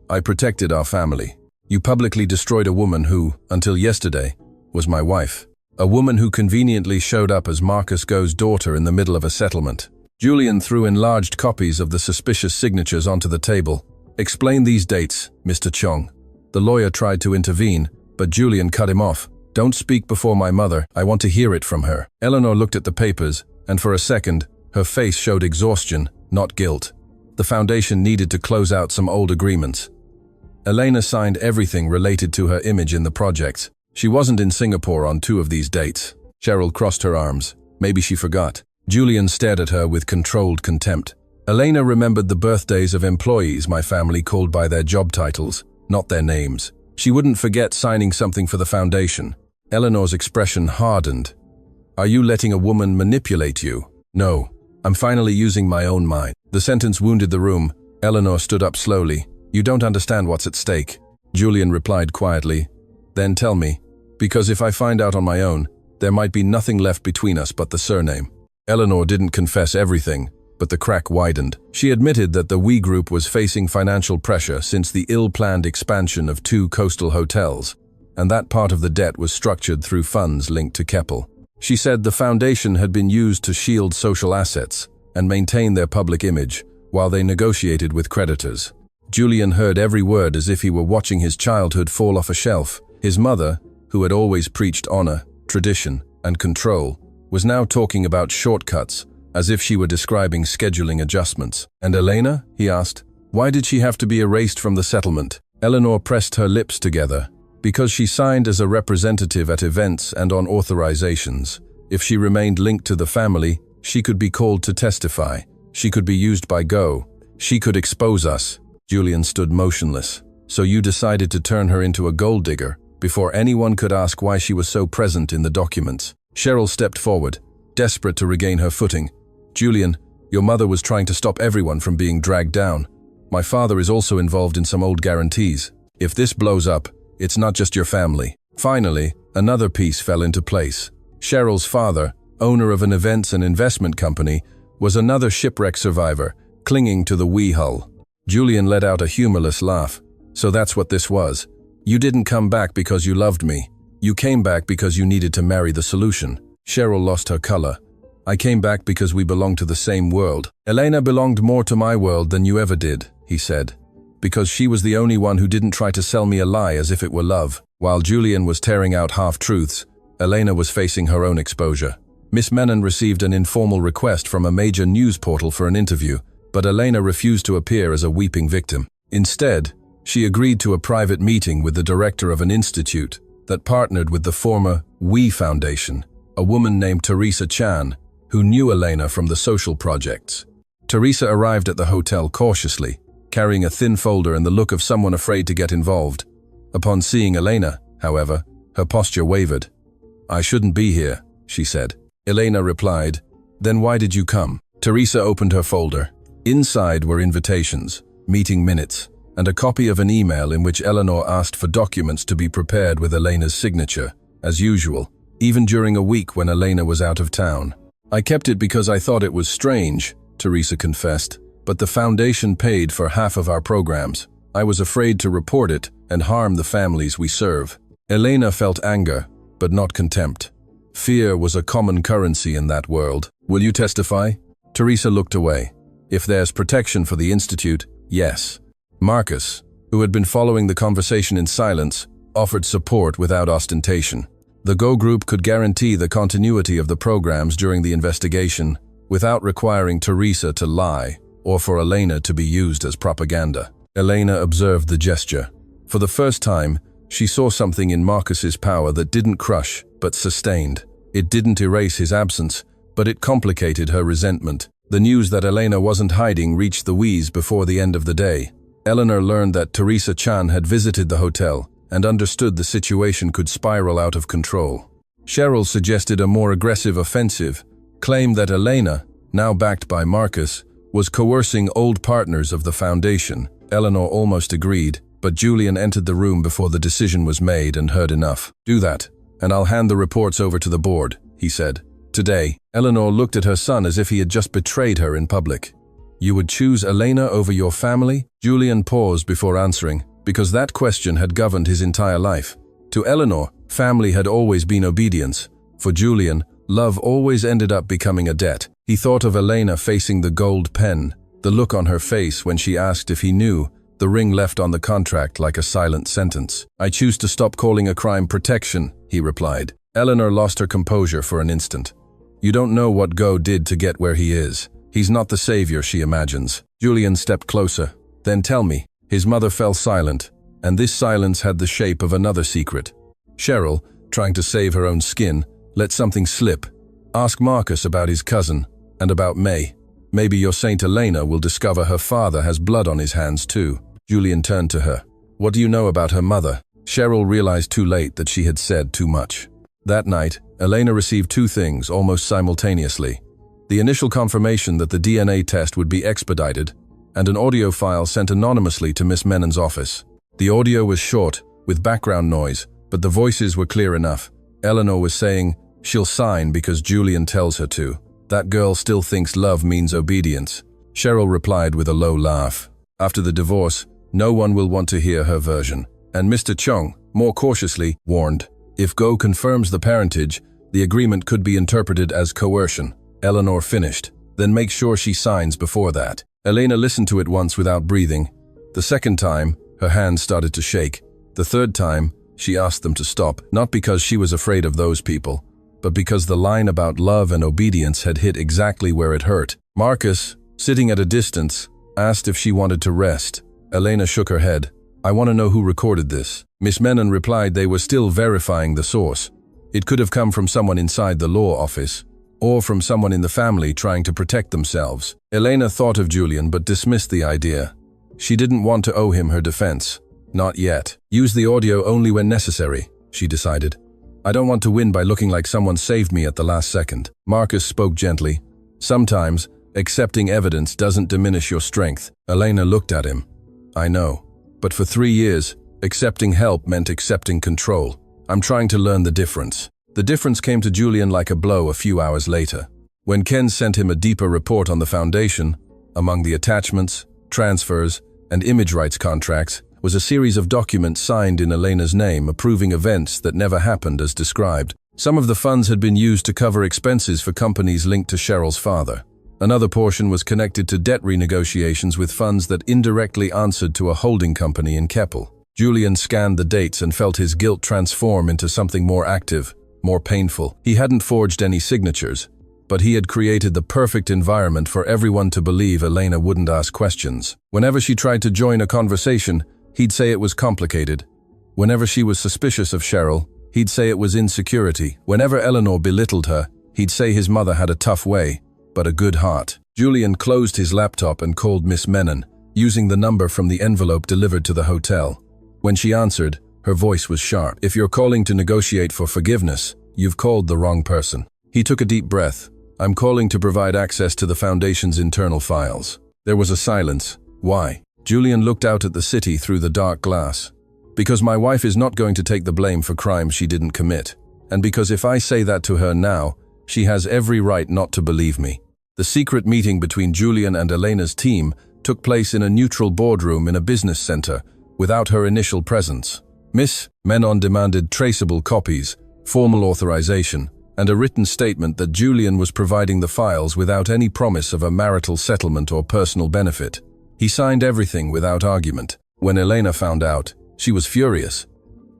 "I protected our family. You publicly destroyed a woman who, until yesterday, was my wife. A woman who conveniently showed up as Marcus Go's daughter in the middle of a settlement." Julian threw enlarged copies of the suspicious signatures onto the table. "Explain these dates, Mr. Chong." The lawyer tried to intervene, but Julian cut him off. "Don't speak before my mother. I want to hear it from her." Eleanor looked at the papers, and for a second, her face showed exhaustion, not guilt. The foundation needed to close out some old agreements. Elena signed everything related to her image in the projects. She wasn't in Singapore on 2 of these dates. Cheryl crossed her arms. Maybe she forgot. Julian stared at her with controlled contempt. "Elena remembered the birthdays of employees my family called by their job titles, not their names. She wouldn't forget signing something for the foundation." Eleanor's expression hardened. "Are you letting a woman manipulate you?" "No. I'm finally using my own mind." The sentence wounded the room. Eleanor stood up slowly. "You don't understand what's at stake." Julian replied quietly. "Then tell me, because if I find out on my own, there might be nothing left between us but the surname." Eleanor didn't confess everything, but the crack widened. She admitted that the We Group was facing financial pressure since the ill-planned expansion of 2 coastal hotels, and that part of the debt was structured through funds linked to Keppel. She said the foundation had been used to shield social assets and maintain their public image while they negotiated with creditors. Julian heard every word as if he were watching his childhood fall off a shelf. His mother, who had always preached honor, tradition, and control, was now talking about shortcuts, as if she were describing scheduling adjustments. "And Elena?" he asked. "Why did she have to be erased from the settlement?" Eleanor pressed her lips together. "Because she signed as a representative at events and on authorizations. If she remained linked to the family, she could be called to testify. She could be used by Go. She could expose us." Julian stood motionless. "So you decided to turn her into a gold digger, before anyone could ask why she was so present in the documents." Cheryl stepped forward, desperate to regain her footing. "Julian, your mother was trying to stop everyone from being dragged down. My father is also involved in some old guarantees. If this blows up, it's not just your family." Finally, another piece fell into place. Cheryl's father, owner of an events and investment company, was another shipwreck survivor, clinging to the wee hull. Julian let out a humorless laugh. "So that's what this was. You didn't come back because you loved me. You came back because you needed to marry the solution." Cheryl lost her color. "I came back because we belong to the same world." "Elena belonged more to my world than you ever did," he said. "Because she was the only one who didn't try to sell me a lie as if it were love." While Julian was tearing out half-truths, Elena was facing her own exposure. Miss Menon received an informal request from a major news portal for an interview, but Elena refused to appear as a weeping victim. Instead, she agreed to a private meeting with the director of an institute that partnered with the former We Foundation, a woman named Teresa Chan, who knew Elena from the social projects. Teresa arrived at the hotel cautiously, carrying a thin folder and the look of someone afraid to get involved. Upon seeing Elena, however, her posture wavered. "I shouldn't be here," she said. Elena replied, "Then why did you come?" Teresa opened her folder. Inside were invitations, meeting minutes, and a copy of an email in which Eleanor asked for documents to be prepared with Elena's signature, as usual, even during a week when Elena was out of town. "I kept it because I thought it was strange," Teresa confessed, "but the foundation paid for half of our programs. I was afraid to report it and harm the families we serve." Elena felt anger, but not contempt. Fear was a common currency in that world. "Will you testify?" Teresa looked away. "If there's protection for the institute, yes." Marcus, who had been following the conversation in silence, offered support without ostentation. The Go Group could guarantee the continuity of the programs during the investigation without requiring Teresa to lie or for Elena to be used as propaganda. Elena observed the gesture. For the first time, she saw something in Marcus's power that didn't crush, but sustained. It didn't erase his absence, but it complicated her resentment. The news that Elena wasn't hiding reached the Wees before the end of the day. Eleanor learned that Teresa Chan had visited the hotel and understood the situation could spiral out of control. Cheryl suggested a more aggressive offensive, claimed that Elena, now backed by Marcus, was coercing old partners of the foundation. Eleanor almost agreed, but Julian entered the room before the decision was made and heard enough. "Do that, and I'll hand the reports over to the board," he said. Today, Eleanor looked at her son as if he had just betrayed her in public. "You would choose Elena over your family?" Julian paused before answering, because that question had governed his entire life. To Eleanor, family had always been obedience. For Julian, love always ended up becoming a debt. He thought of Elena facing the gold pen, the look on her face when she asked if he knew, the ring left on the contract like a silent sentence. "I choose to stop calling a crime protection," he replied. Eleanor lost her composure for an instant. "You don't know what Go did to get where he is. He's not the savior she imagines." Julian stepped closer. "Then tell me." His mother fell silent, and this silence had the shape of another secret. Cheryl, trying to save her own skin, let something slip. "Ask Marcus about his cousin, and about May. Maybe your Saint Elena will discover her father has blood on his hands too." Julian turned to her. "What do you know about her mother?" Cheryl realized too late that she had said too much. That night, Elena received two things almost simultaneously. The initial confirmation that the DNA test would be expedited, and an audio file sent anonymously to Miss Menon's office. The audio was short, with background noise, but the voices were clear enough. Eleanor was saying, "She'll sign because Julian tells her to. That girl still thinks love means obedience." Cheryl replied with a low laugh. "After the divorce, no one will want to hear her version." And Mr. Chung, more cautiously, warned, "If Go confirms the parentage, the agreement could be interpreted as coercion." Eleanor finished. "Then make sure she signs before that." Elena listened to it once without breathing. The second time, her hands started to shake. The third time, She asked them to stop, not because she was afraid of those people, but because the line about love and obedience had hit exactly where it hurt. Marcus, sitting at a distance, asked if she wanted to rest. Elena shook her head. I want to know who recorded this. Miss Menon replied they were still verifying the source. It could have come from someone inside the law office, or from someone in the family trying to protect themselves. Elena thought of Julian but dismissed the idea. She didn't want to owe him her defense. Not yet. Use the audio only when necessary, she decided. I don't want to win by looking like someone saved me at the last second. Marcus spoke gently. Sometimes, accepting evidence doesn't diminish your strength. Elena looked at him. I know. But for 3 years, accepting help meant accepting control. I'm trying to learn the difference. The difference came to Julian like a blow a few hours later. When Ken sent him a deeper report on the foundation, among the attachments, transfers, and image rights contracts, was a series of documents signed in Elena's name approving events that never happened as described. Some of the funds had been used to cover expenses for companies linked to Cheryl's father. Another portion was connected to debt renegotiations with funds that indirectly answered to a holding company in Keppel. Julian scanned the dates and felt his guilt transform into something more active, more painful. He hadn't forged any signatures, but he had created the perfect environment for everyone to believe Elena wouldn't ask questions. Whenever she tried to join a conversation, he'd say it was complicated. Whenever she was suspicious of Cheryl, he'd say it was insecurity. Whenever Eleanor belittled her, he'd say his mother had a tough way, but a good heart. Julian closed his laptop and called Miss Menon, using the number from the envelope delivered to the hotel. When she answered, her voice was sharp. If you're calling to negotiate for forgiveness, you've called the wrong person. He took a deep breath. I'm calling to provide access to the foundation's internal files. There was a silence. Why? Julian looked out at the city through the dark glass. Because my wife is not going to take the blame for crimes she didn't commit. And because if I say that to her now, she has every right not to believe me. The secret meeting between Julian and Elena's team took place in a neutral boardroom in a business center, without her initial presence. Miss Menon demanded traceable copies, formal authorization, and a written statement that Julian was providing the files without any promise of a marital settlement or personal benefit. He signed everything without argument. When Elena found out, she was furious.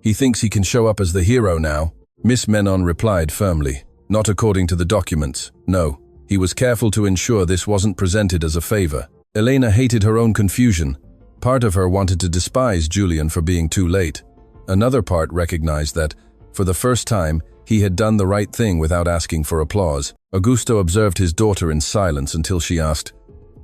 He thinks he can show up as the hero now. Miss Menon replied firmly. Not according to the documents, no. He was careful to ensure this wasn't presented as a favor. Elena hated her own confusion. Part of her wanted to despise Julian for being too late. Another part recognized that, for the first time, he had done the right thing without asking for applause. Augusto observed his daughter in silence until she asked,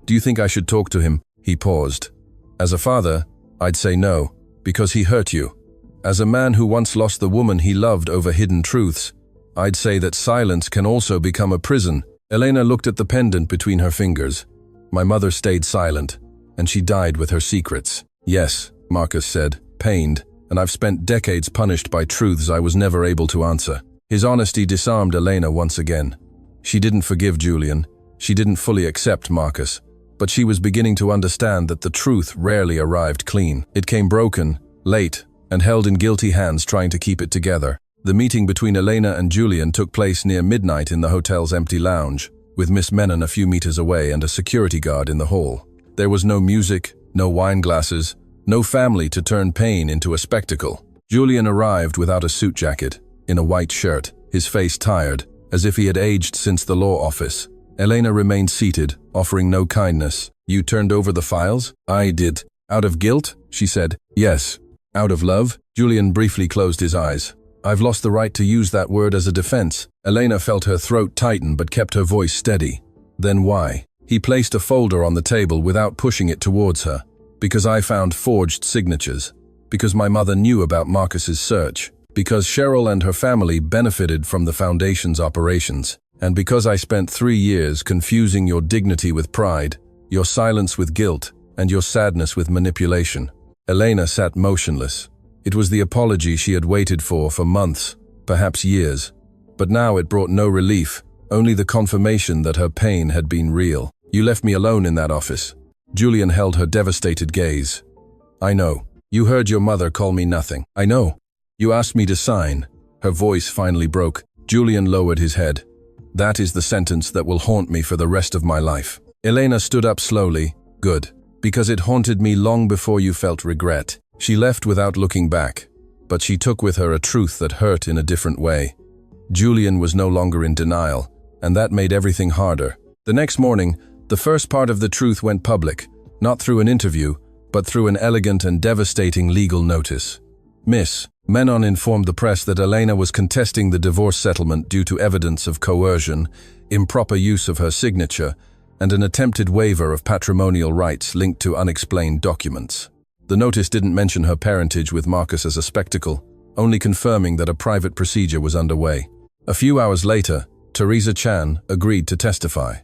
"Do you think I should talk to him?" He paused. As a father, I'd say no, because he hurt you. As a man who once lost the woman he loved over hidden truths, I'd say that silence can also become a prison. Elena looked at the pendant between her fingers. My mother stayed silent, and she died with her secrets. Yes, Marcus said, pained, and I've spent decades punished by truths I was never able to answer. His honesty disarmed Elena once again. She didn't forgive Julian. She didn't fully accept Marcus. But she was beginning to understand that the truth rarely arrived clean. It came broken, late, and held in guilty hands trying to keep it together. The meeting between Elena and Julian took place near midnight in the hotel's empty lounge, with Miss Menon a few meters away and a security guard in the hall. There was no music, no wine glasses, no family to turn pain into a spectacle. Julian arrived without a suit jacket, in a white shirt, his face tired, as if he had aged since the law office. Elena remained seated, offering no kindness. You turned over the files? I did. Out of guilt? She said. Yes. Out of love? Julian briefly closed his eyes. I've lost the right to use that word as a defense. Elena felt her throat tighten but kept her voice steady. Then why? He placed a folder on the table without pushing it towards her. Because I found forged signatures. Because my mother knew about Marcus's search. Because Cheryl and her family benefited from the foundation's operations. And because I spent 3 years confusing your dignity with pride, your silence with guilt, and your sadness with manipulation. Elena sat motionless. It was the apology she had waited for months, perhaps years. But now it brought no relief, only the confirmation that her pain had been real. You left me alone in that office. Julian held her devastated gaze. I know. You heard your mother call me nothing. I know. You asked me to sign. Her voice finally broke. Julian lowered his head. That is the sentence that will haunt me for the rest of my life. Elena stood up slowly. Good. Because it haunted me long before you felt regret. She left without looking back. but she took with her a truth that hurt in a different way. Julian was no longer in denial, and that made everything harder. The next morning, the first part of the truth went public, not through an interview, but through an elegant and devastating legal notice. Miss Menon informed the press that Elena was contesting the divorce settlement due to evidence of coercion, improper use of her signature, and an attempted waiver of patrimonial rights linked to unexplained documents. The notice didn't mention her parentage with Marcus as a spectacle, only confirming that a private procedure was underway. A few hours later, Teresa Chan agreed to testify.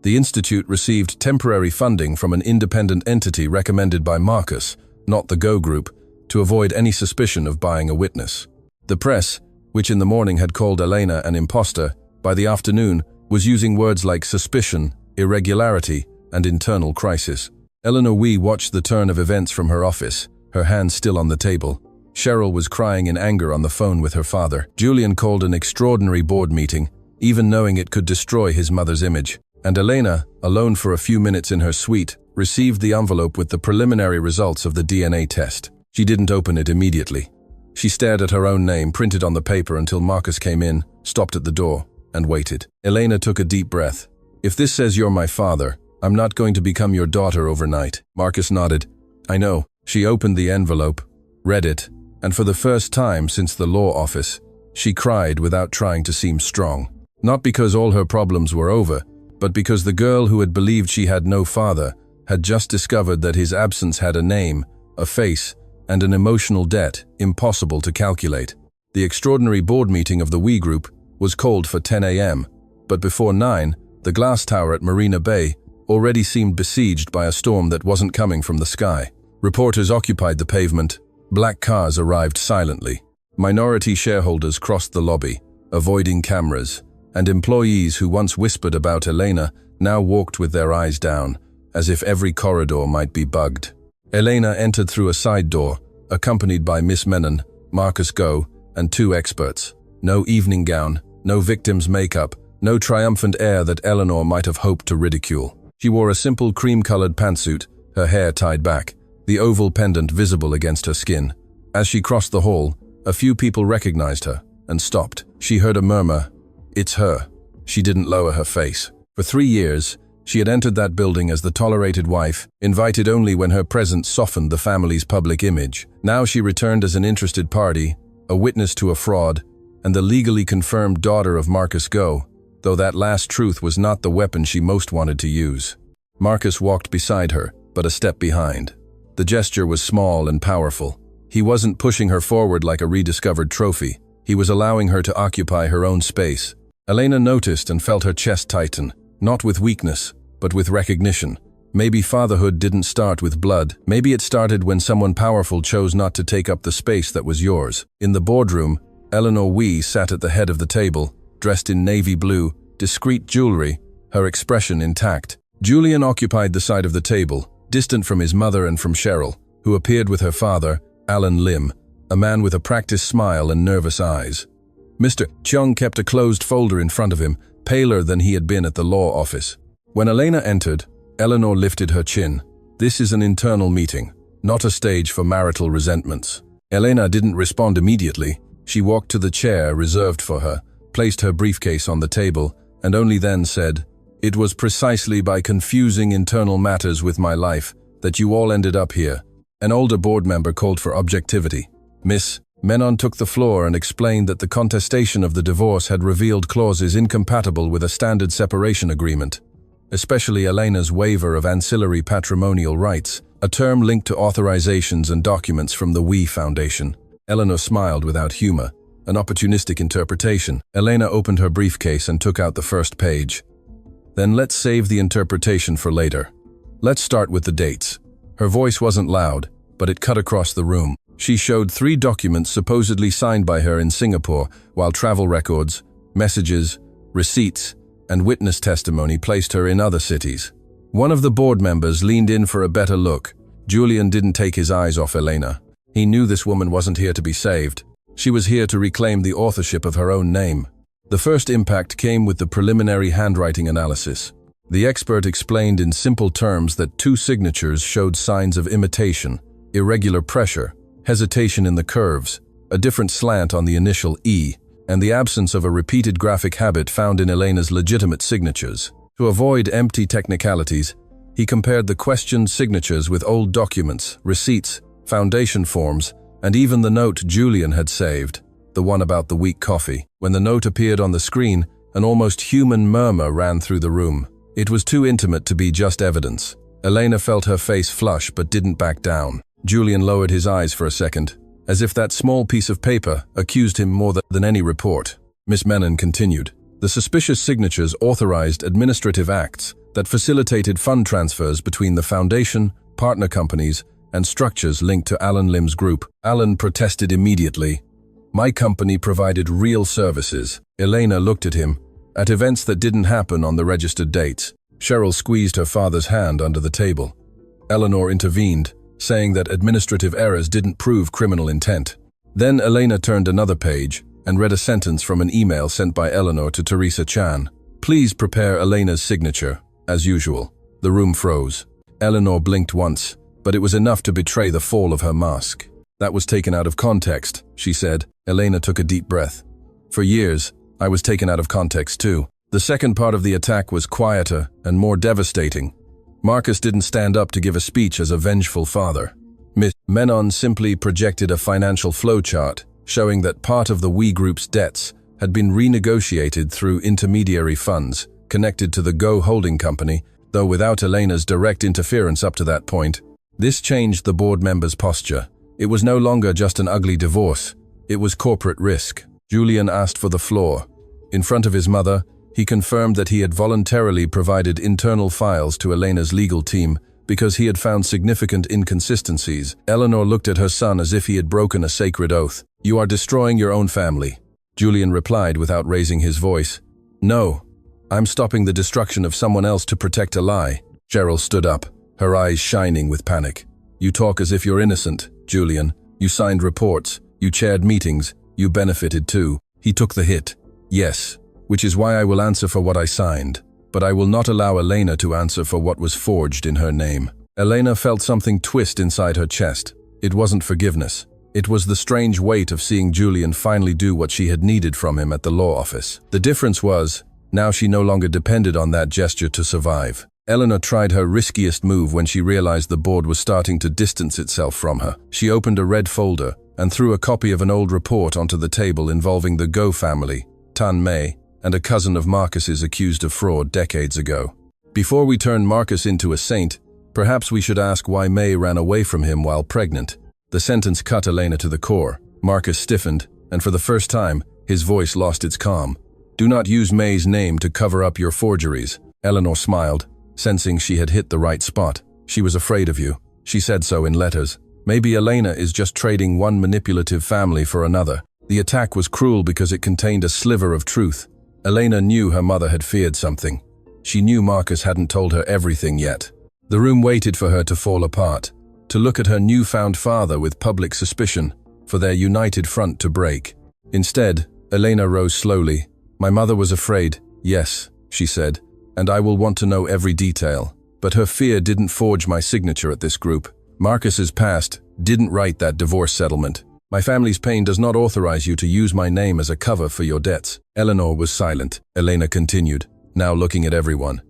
The institute received temporary funding from an independent entity recommended by Marcus, not the Go Group, to avoid any suspicion of buying a witness. The press, which in the morning had called Elena an imposter, by the afternoon was using words like suspicion, irregularity, and internal crisis. Eleanor Wee watched the turn of events from her office, her hands still on the table. Cheryl was crying in anger on the phone with her father. Julian called an extraordinary board meeting, even knowing it could destroy his mother's image. And Elena, alone for a few minutes in her suite, received the envelope with the preliminary results of the DNA test. She didn't open it immediately. She stared at her own name printed on the paper until Marcus came in, stopped at the door, and waited. Elena took a deep breath. "If this says you're my father, I'm not going to become your daughter overnight." Marcus nodded. "I know." She opened the envelope, read it, and for the first time since the law office, she cried without trying to seem strong. Not because all her problems were over, but because the girl who had believed she had no father had just discovered that his absence had a name, a face, and an emotional debt impossible to calculate. The extraordinary board meeting of the We Group was called for 10 a.m., but before 9, the glass tower at Marina Bay already seemed besieged by a storm that wasn't coming from the sky. Reporters occupied the pavement, black cars arrived silently. Minority shareholders crossed the lobby, avoiding cameras, and employees who once whispered about Elena now walked with their eyes down, as if every corridor might be bugged. Elena entered through a side door, accompanied by Miss Menon, Marcus Go, and 2 experts. No evening gown, no victim's makeup, no triumphant air that Eleanor might have hoped to ridicule. She wore a simple cream-colored pantsuit, her hair tied back, the oval pendant visible against her skin. As she crossed the hall, a few people recognized her and stopped. She heard a murmur, "It's her." She didn't lower her face. For 3 years, she had entered that building as the tolerated wife, invited only when her presence softened the family's public image. Now she returned as an interested party, a witness to a fraud, and the legally confirmed daughter of Marcus Go, though that last truth was not the weapon she most wanted to use. Marcus walked beside her, but a step behind. The gesture was small and powerful. He wasn't pushing her forward like a rediscovered trophy. He was allowing her to occupy her own space. Elena noticed and felt her chest tighten, not with weakness, but with recognition. Maybe fatherhood didn't start with blood. Maybe it started when someone powerful chose not to take up the space that was yours. In the boardroom, Eleanor Wee sat at the head of the table, dressed in navy blue, discreet jewelry, her expression intact. Julian occupied the side of the table, distant from his mother and from Cheryl, who appeared with her father, Alan Lim, a man with a practiced smile and nervous eyes. Mr. Chung kept a closed folder in front of him, paler than he had been at the law office. When Elena entered, Eleanor lifted her chin. "This is an internal meeting, not a stage for marital resentments." Elena didn't respond immediately. She walked to the chair reserved for her, placed her briefcase on the table, and only then said, "It was precisely by confusing internal matters with my life that you all ended up here." An older board member called for objectivity. Miss Menon took the floor and explained that the contestation of the divorce had revealed clauses incompatible with a standard separation agreement, especially Elena's waiver of ancillary patrimonial rights, a term linked to authorizations and documents from the We Foundation. Eleanor smiled without humor, an opportunistic interpretation. Elena opened her briefcase and took out the first page. "Then let's save the interpretation for later. Let's start with the dates." Her voice wasn't loud, but it cut across the room. She showed 3 documents supposedly signed by her in Singapore, while travel records, messages, receipts, and witness testimony placed her in other cities. One of the board members leaned in for a better look. Julian didn't take his eyes off Elena. He knew this woman wasn't here to be saved. She was here to reclaim the authorship of her own name. The first impact came with the preliminary handwriting analysis. The expert explained in simple terms that 2 signatures showed signs of imitation, irregular pressure, hesitation in the curves, a different slant on the initial E, and the absence of a repeated graphic habit found in Elena's legitimate signatures. To avoid empty technicalities, he compared the questioned signatures with old documents, receipts, foundation forms, and even the note Julian had saved, the one about the weak coffee. When the note appeared on the screen, an almost human murmur ran through the room. It was too intimate to be just evidence. Elena felt her face flush but didn't back down. Julian lowered his eyes for a second, as if that small piece of paper accused him more than any report. Miss Menon continued. The suspicious signatures authorized administrative acts that facilitated fund transfers between the foundation, partner companies, and structures linked to Alan Lim's group. Alan protested immediately. My company provided real services. Elena looked at him, at events that didn't happen on the registered dates. Cheryl squeezed her father's hand under the table. Eleanor intervened, saying that administrative errors didn't prove criminal intent. Then Elena turned another page and read a sentence from an email sent by Eleanor to Teresa Chan. Please prepare Elena's signature, as usual. The room froze. Eleanor blinked once, but it was enough to betray the fall of her mask. That was taken out of context, she said. Elena took a deep breath. For years, I was taken out of context too. The second part of the attack was quieter and more devastating. Marcus didn't stand up to give a speech as a vengeful father. Miss Menon simply projected a financial flowchart showing that part of the We Group's debts had been renegotiated through intermediary funds connected to the Go holding company, though without Elena's direct interference up to that point. This changed the board members' posture. It was no longer just an ugly divorce. It was corporate risk. Julian asked for the floor. In front of his mother, he confirmed that he had voluntarily provided internal files to Elena's legal team because he had found significant inconsistencies. Eleanor looked at her son as if he had broken a sacred oath. You are destroying your own family. Julian replied without raising his voice. No, I'm stopping the destruction of someone else to protect a lie. Cheryl stood up, her eyes shining with panic. You talk as if you're innocent, Julian. You signed reports, you chaired meetings, you benefited too. He took the hit. Yes, which is why I will answer for what I signed. But I will not allow Elena to answer for what was forged in her name. Elena felt something twist inside her chest. It wasn't forgiveness. It was the strange weight of seeing Julian finally do what she had needed from him at the law office. The difference was, now she no longer depended on that gesture to survive. Eleanor tried her riskiest move when she realized the board was starting to distance itself from her. She opened a red folder and threw a copy of an old report onto the table involving the Go family, Tan Mei, and a cousin of Marcus's accused of fraud decades ago. Before we turn Marcus into a saint, perhaps we should ask why Mei ran away from him while pregnant. The sentence cut Elena to the core. Marcus stiffened, and for the first time, his voice lost its calm. Do not use Mei's name to cover up your forgeries. Eleanor smiled, sensing she had hit the right spot. She was afraid of you. She said so in letters. Maybe Elena is just trading one manipulative family for another. The attack was cruel because it contained a sliver of truth. Elena knew her mother had feared something. She knew Marcus hadn't told her everything yet. The room waited for her to fall apart, to look at her newfound father with public suspicion, for their united front to break. Instead, Elena rose slowly. My mother was afraid, yes, she said, and I will want to know every detail. But her fear didn't forge my signature at this group. Marcus's past didn't write that divorce settlement. My family's pain does not authorize you to use my name as a cover for your debts. Eleanor was silent. Elena continued, now looking at everyone.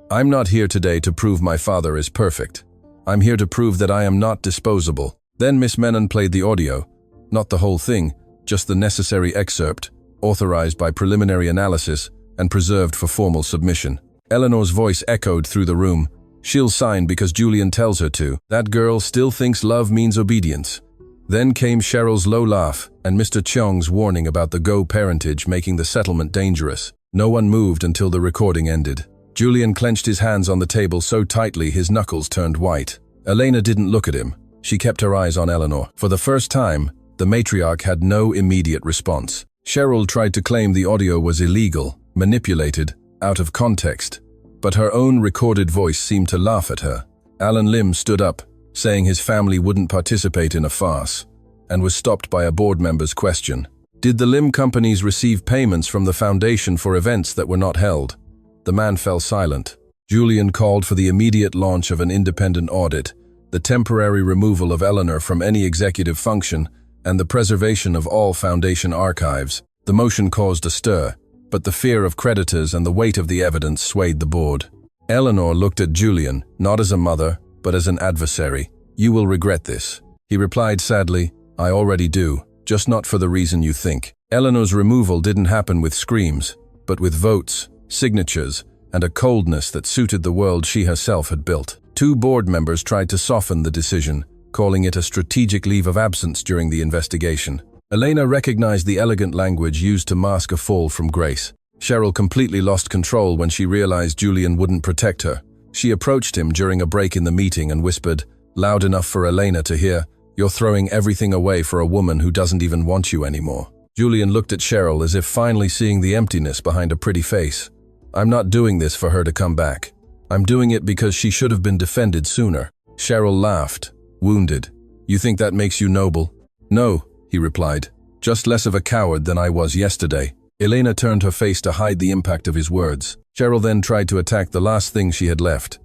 I'm not here today to prove my father is perfect. I'm here to prove that I am not disposable. Then Miss Menon played the audio. Not the whole thing, just the necessary excerpt, authorized by preliminary analysis and preserved for formal submission. Eleanor's voice echoed through the room. She'll sign because Julian tells her to. That girl still thinks love means obedience. Then came Cheryl's low laugh and Mr. Cheong's warning about the Go parentage making the settlement dangerous. No one moved until the recording ended. Julian clenched his hands on the table so tightly his knuckles turned white. Elena didn't look at him. She kept her eyes on Eleanor. For the first time, the matriarch had no immediate response. Cheryl tried to claim the audio was illegal, manipulated, out of context, but her own recorded voice seemed to laugh at her. Alan Lim stood up, saying his family wouldn't participate in a farce, and was stopped by a board member's question. Did the Lim companies receive payments from the foundation for events that were not held? The man fell silent. Julian called for the immediate launch of an independent audit, the temporary removal of Eleanor from any executive function, and the preservation of all Foundation archives. The motion caused a stir, but the fear of creditors and the weight of the evidence swayed the board. Eleanor looked at Julian, not as a mother, but as an adversary. "You will regret this." He replied sadly, "I already do, just not for the reason you think." Eleanor's removal didn't happen with screams, but with votes, signatures, and a coldness that suited the world she herself had built. 2 board members tried to soften the decision, calling it a strategic leave of absence during the investigation. Elena recognized the elegant language used to mask a fall from grace. Cheryl completely lost control when she realized Julian wouldn't protect her. She approached him during a break in the meeting and whispered, loud enough for Elena to hear, "You're throwing everything away for a woman who doesn't even want you anymore." Julian looked at Cheryl as if finally seeing the emptiness behind a pretty face. "I'm not doing this for her to come back. I'm doing it because she should have been defended sooner." Cheryl laughed, wounded. "You think that makes you noble?" "No," he replied, "just less of a coward than I was yesterday." Elena turned her face to hide the impact of his words. Cheryl then tried to attack the last thing she had left.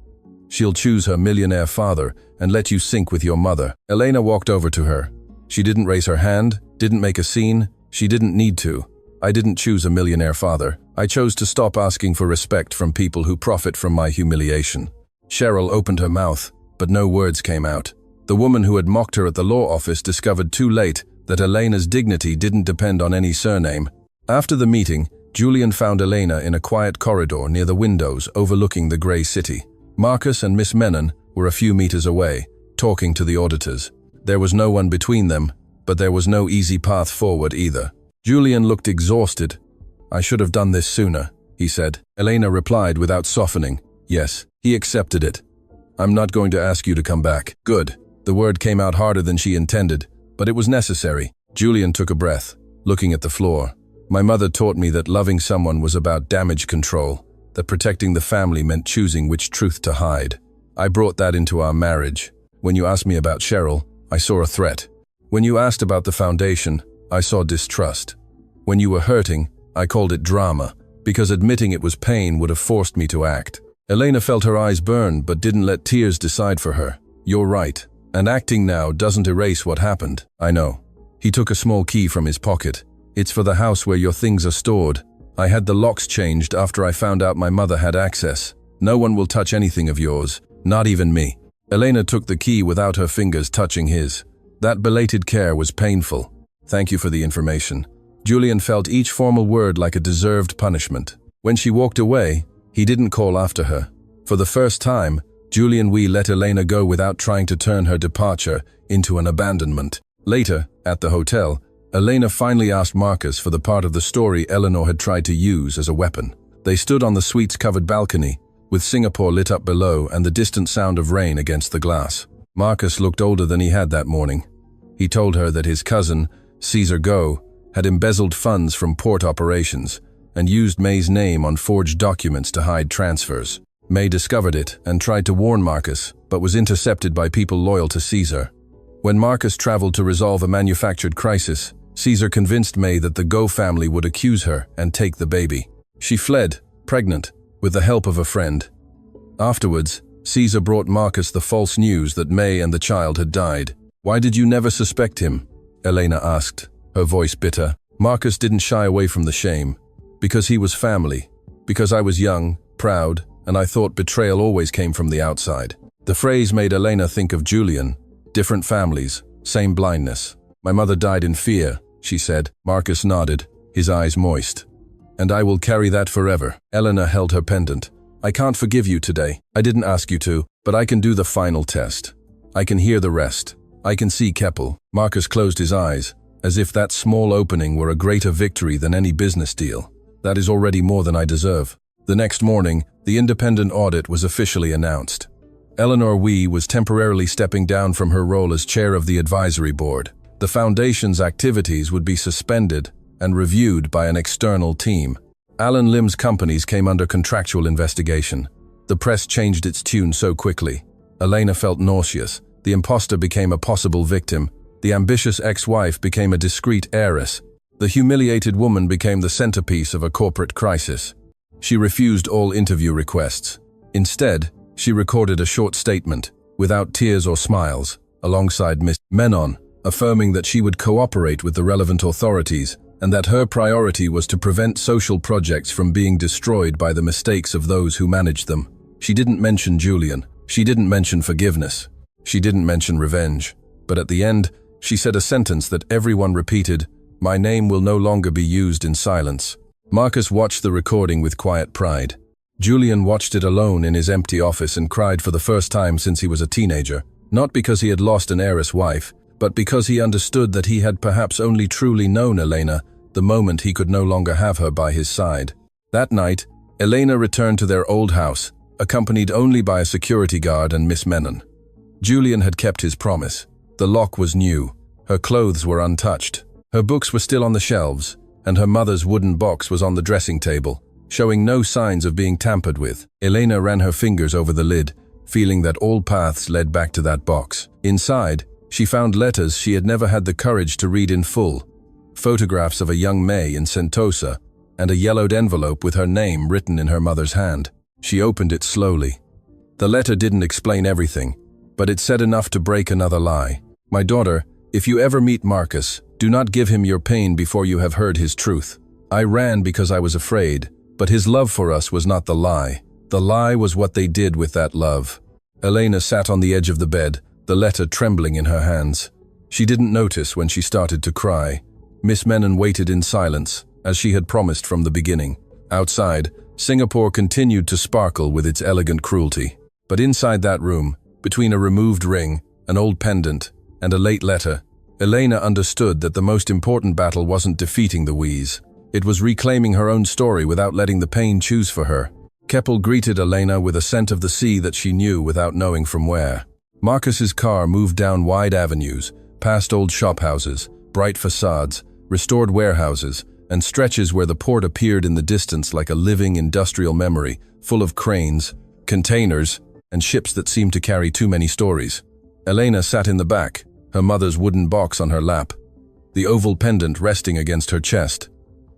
"She'll choose her millionaire father and let you sink with your mother." Elena walked over to her. She didn't raise her hand, didn't make a scene. She didn't need to. "I didn't choose a millionaire father. I chose to stop asking for respect from people who profit from my humiliation." Cheryl opened her mouth, but no words came out. The woman who had mocked her at the law office discovered too late that Elena's dignity didn't depend on any surname. After the meeting, Julian found Elena in a quiet corridor near the windows overlooking the grey city. Marcus and Miss Menon were a few meters away, talking to the auditors. There was no one between them, but there was no easy path forward either. Julian looked exhausted. "I should have done this sooner," he said. Elena replied without softening, "Yes." He accepted it. "I'm not going to ask you to come back." "Good." The word came out harder than she intended, but it was necessary. Julian took a breath, looking at the floor. "My mother taught me that loving someone was about damage control, that protecting the family meant choosing which truth to hide. I brought that into our marriage. When you asked me about Cheryl, I saw a threat. When you asked about the Foundation, I saw distrust. When you were hurting, I called it drama, because admitting it was pain would have forced me to act." Elena felt her eyes burn but didn't let tears decide for her. "You're right, and acting now doesn't erase what happened." "I know." He took a small key from his pocket. "It's for the house where your things are stored. I had the locks changed after I found out my mother had access. No one will touch anything of yours, not even me." Elena took the key without her fingers touching his. That belated care was painful. "Thank you for the information." Julian felt each formal word like a deserved punishment. When she walked away, he didn't call after her. For the first time, Julian Wee let Elena go without trying to turn her departure into an abandonment. Later, at the hotel, Elena finally asked Marcus for the part of the story Eleanor had tried to use as a weapon. They stood on the suite's covered balcony, with Singapore lit up below and the distant sound of rain against the glass. Marcus looked older than he had that morning. He told her that his cousin, Caesar Go, had embezzled funds from port operations and used May's name on forged documents to hide transfers. May discovered it and tried to warn Marcus, but was intercepted by people loyal to Caesar. When Marcus traveled to resolve a manufactured crisis, Caesar convinced May that the Go family would accuse her and take the baby. She fled, pregnant, with the help of a friend. Afterwards, Caesar brought Marcus the false news that May and the child had died. "Why did you never suspect him?" Elena asked, her voice bitter. Marcus didn't shy away from the shame. "Because he was family. Because I was young, proud, and I thought betrayal always came from the outside." The phrase made Elena think of Julian. Different families, same blindness. "My mother died in fear," she said. Marcus nodded, his eyes moist. "And I will carry that forever." Elena held her pendant. "I can't forgive you today. I didn't ask you to, but I can do the final test. I can hear the rest. I can see Keppel." Marcus closed his eyes, as if that small opening were a greater victory than any business deal. "That is already more than I deserve." The next morning, the independent audit was officially announced. Eleanor Wee was temporarily stepping down from her role as chair of the advisory board. The Foundation's activities would be suspended and reviewed by an external team. Alan Lim's companies came under contractual investigation. The press changed its tune so quickly. Elena felt nauseous. The imposter became a possible victim. The ambitious ex-wife became a discreet heiress. The humiliated woman became the centerpiece of a corporate crisis. She refused all interview requests. Instead, she recorded a short statement, without tears or smiles, alongside Miss Menon, affirming that she would cooperate with the relevant authorities and that her priority was to prevent social projects from being destroyed by the mistakes of those who managed them. She didn't mention Julian. She didn't mention forgiveness. She didn't mention revenge. But at the end, she said a sentence that everyone repeated: "My name will no longer be used in silence." Marcus watched the recording with quiet pride. Julian watched it alone in his empty office and cried for the first time since he was a teenager, not because he had lost an heiress wife, but because he understood that he had perhaps only truly known Elena the moment he could no longer have her by his side. That night, Elena returned to their old house, accompanied only by a security guard and Miss Menon. Julian had kept his promise. The lock was new, her clothes were untouched, her books were still on the shelves, and her mother's wooden box was on the dressing table, showing no signs of being tampered with. Elena ran her fingers over the lid, feeling that all paths led back to that box. Inside, she found letters she had never had the courage to read in full, photographs of a young May in Sentosa, and a yellowed envelope with her name written in her mother's hand. She opened it slowly. The letter didn't explain everything, but it said enough to break another lie. "My daughter, if you ever meet Marcus, do not give him your pain before you have heard his truth. I ran because I was afraid, but his love for us was not the lie. The lie was what they did with that love." Elena sat on the edge of the bed, the letter trembling in her hands. She didn't notice when she started to cry. Miss Menon waited in silence, as she had promised from the beginning. Outside, Singapore continued to sparkle with its elegant cruelty. But inside that room, between a removed ring, an old pendant, and a late letter, Elena understood that the most important battle wasn't defeating the Wheeze. It was reclaiming her own story without letting the pain choose for her. Keppel greeted Elena with a scent of the sea that she knew without knowing from where. Marcus's car moved down wide avenues, past old shophouses, bright facades, restored warehouses, and stretches where the port appeared in the distance like a living industrial memory, full of cranes, containers, and ships that seemed to carry too many stories. Elena sat in the back, her mother's wooden box on her lap, the oval pendant resting against her chest.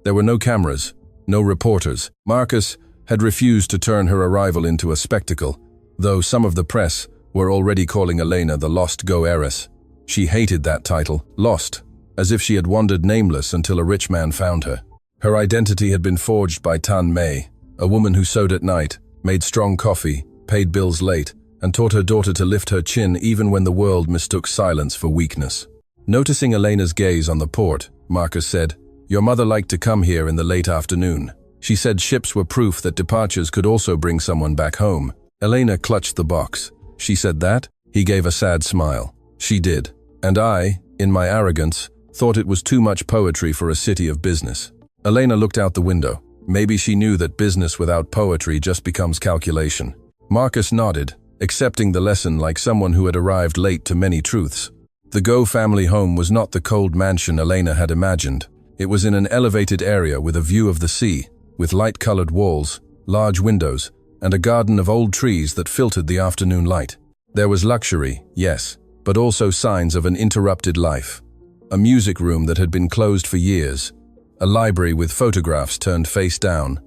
There were no cameras, no reporters. Marcus had refused to turn her arrival into a spectacle, though some of the press were already calling Elena the Lost Go heiress. She hated that title, lost, as if she had wandered nameless until a rich man found her. Her identity had been forged by Tan Mei, a woman who sewed at night, made strong coffee, paid bills late, and taught her daughter to lift her chin even when the world mistook silence for weakness. Noticing Elena's gaze on the port, Marcus said, "Your mother liked to come here in the late afternoon. She said ships were proof that departures could also bring someone back home." Elena clutched the box. "She said that?" He gave a sad smile. "She did. And I, in my arrogance, thought it was too much poetry for a city of business." Elena looked out the window. Maybe she knew that business without poetry just becomes calculation. Marcus nodded, accepting the lesson like someone who had arrived late to many truths. The Go family home was not the cold mansion Elena had imagined. It was in an elevated area with a view of the sea, with light-colored walls, large windows, and a garden of old trees that filtered the afternoon light. There was luxury, yes, but also signs of an interrupted life. A music room that had been closed for years, a library with photographs turned face down,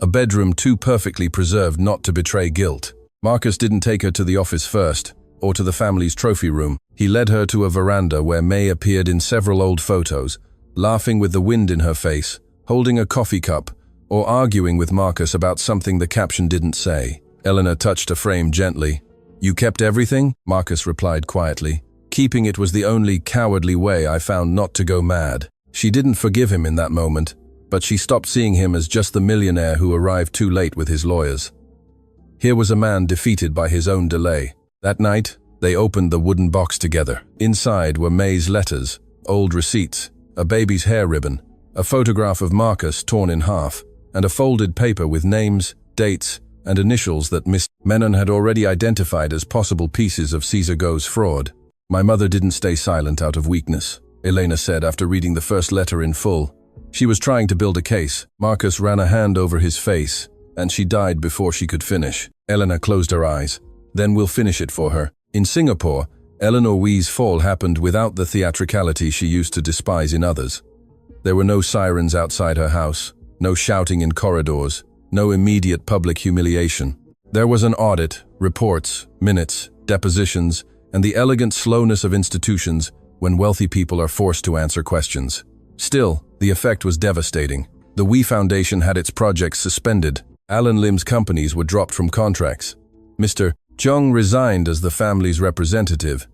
a bedroom too perfectly preserved not to betray guilt. Marcus didn't take her to the office first, or to the family's trophy room. He led her to a veranda where May appeared in several old photos, laughing with the wind in her face, holding a coffee cup, or arguing with Marcus about something the caption didn't say. Elena touched a frame gently. "You kept everything?" Marcus replied quietly. "Keeping it was the only cowardly way I found not to go mad." She didn't forgive him in that moment, but she stopped seeing him as just the millionaire who arrived too late with his lawyers. Here was a man defeated by his own delay. That night, they opened the wooden box together. Inside were May's letters, old receipts, a baby's hair ribbon, a photograph of Marcus torn in half, and a folded paper with names, dates, and initials that Miss Menon had already identified as possible pieces of Caesar Go's fraud. "My mother didn't stay silent out of weakness," Elena said after reading the first letter in full. "She was trying to build a case." Marcus ran a hand over his face, and she died before she could finish. Elena closed her eyes. "Then we'll finish it for her." In Singapore, Eleanor Wee's fall happened without the theatricality she used to despise in others. There were no sirens outside her house, no shouting in corridors, no immediate public humiliation. There was an audit, reports, minutes, depositions, and the elegant slowness of institutions when wealthy people are forced to answer questions. Still, the effect was devastating. The We Foundation had its projects suspended. Alan Lim's companies were dropped from contracts. Mr. Chung resigned as the family's representative,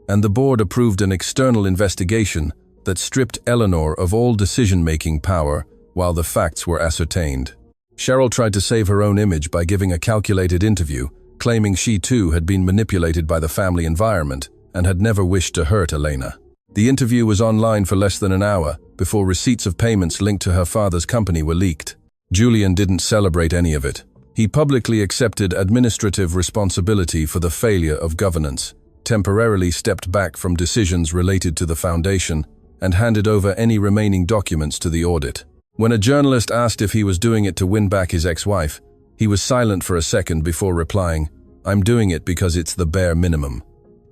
and the board approved an external investigation that stripped Eleanor of all decision-making power while the facts were ascertained. Cheryl tried to save her own image by giving a calculated interview, claiming she too had been manipulated by the family environment and had never wished to hurt Elena. The interview was online for less than an hour before receipts of payments linked to her father's company were leaked. Julian didn't celebrate any of it. He publicly accepted administrative responsibility for the failure of governance, temporarily stepped back from decisions related to the foundation, and handed over any remaining documents to the audit. When a journalist asked if he was doing it to win back his ex-wife, he was silent for a second before replying, "I'm doing it because it's the bare minimum.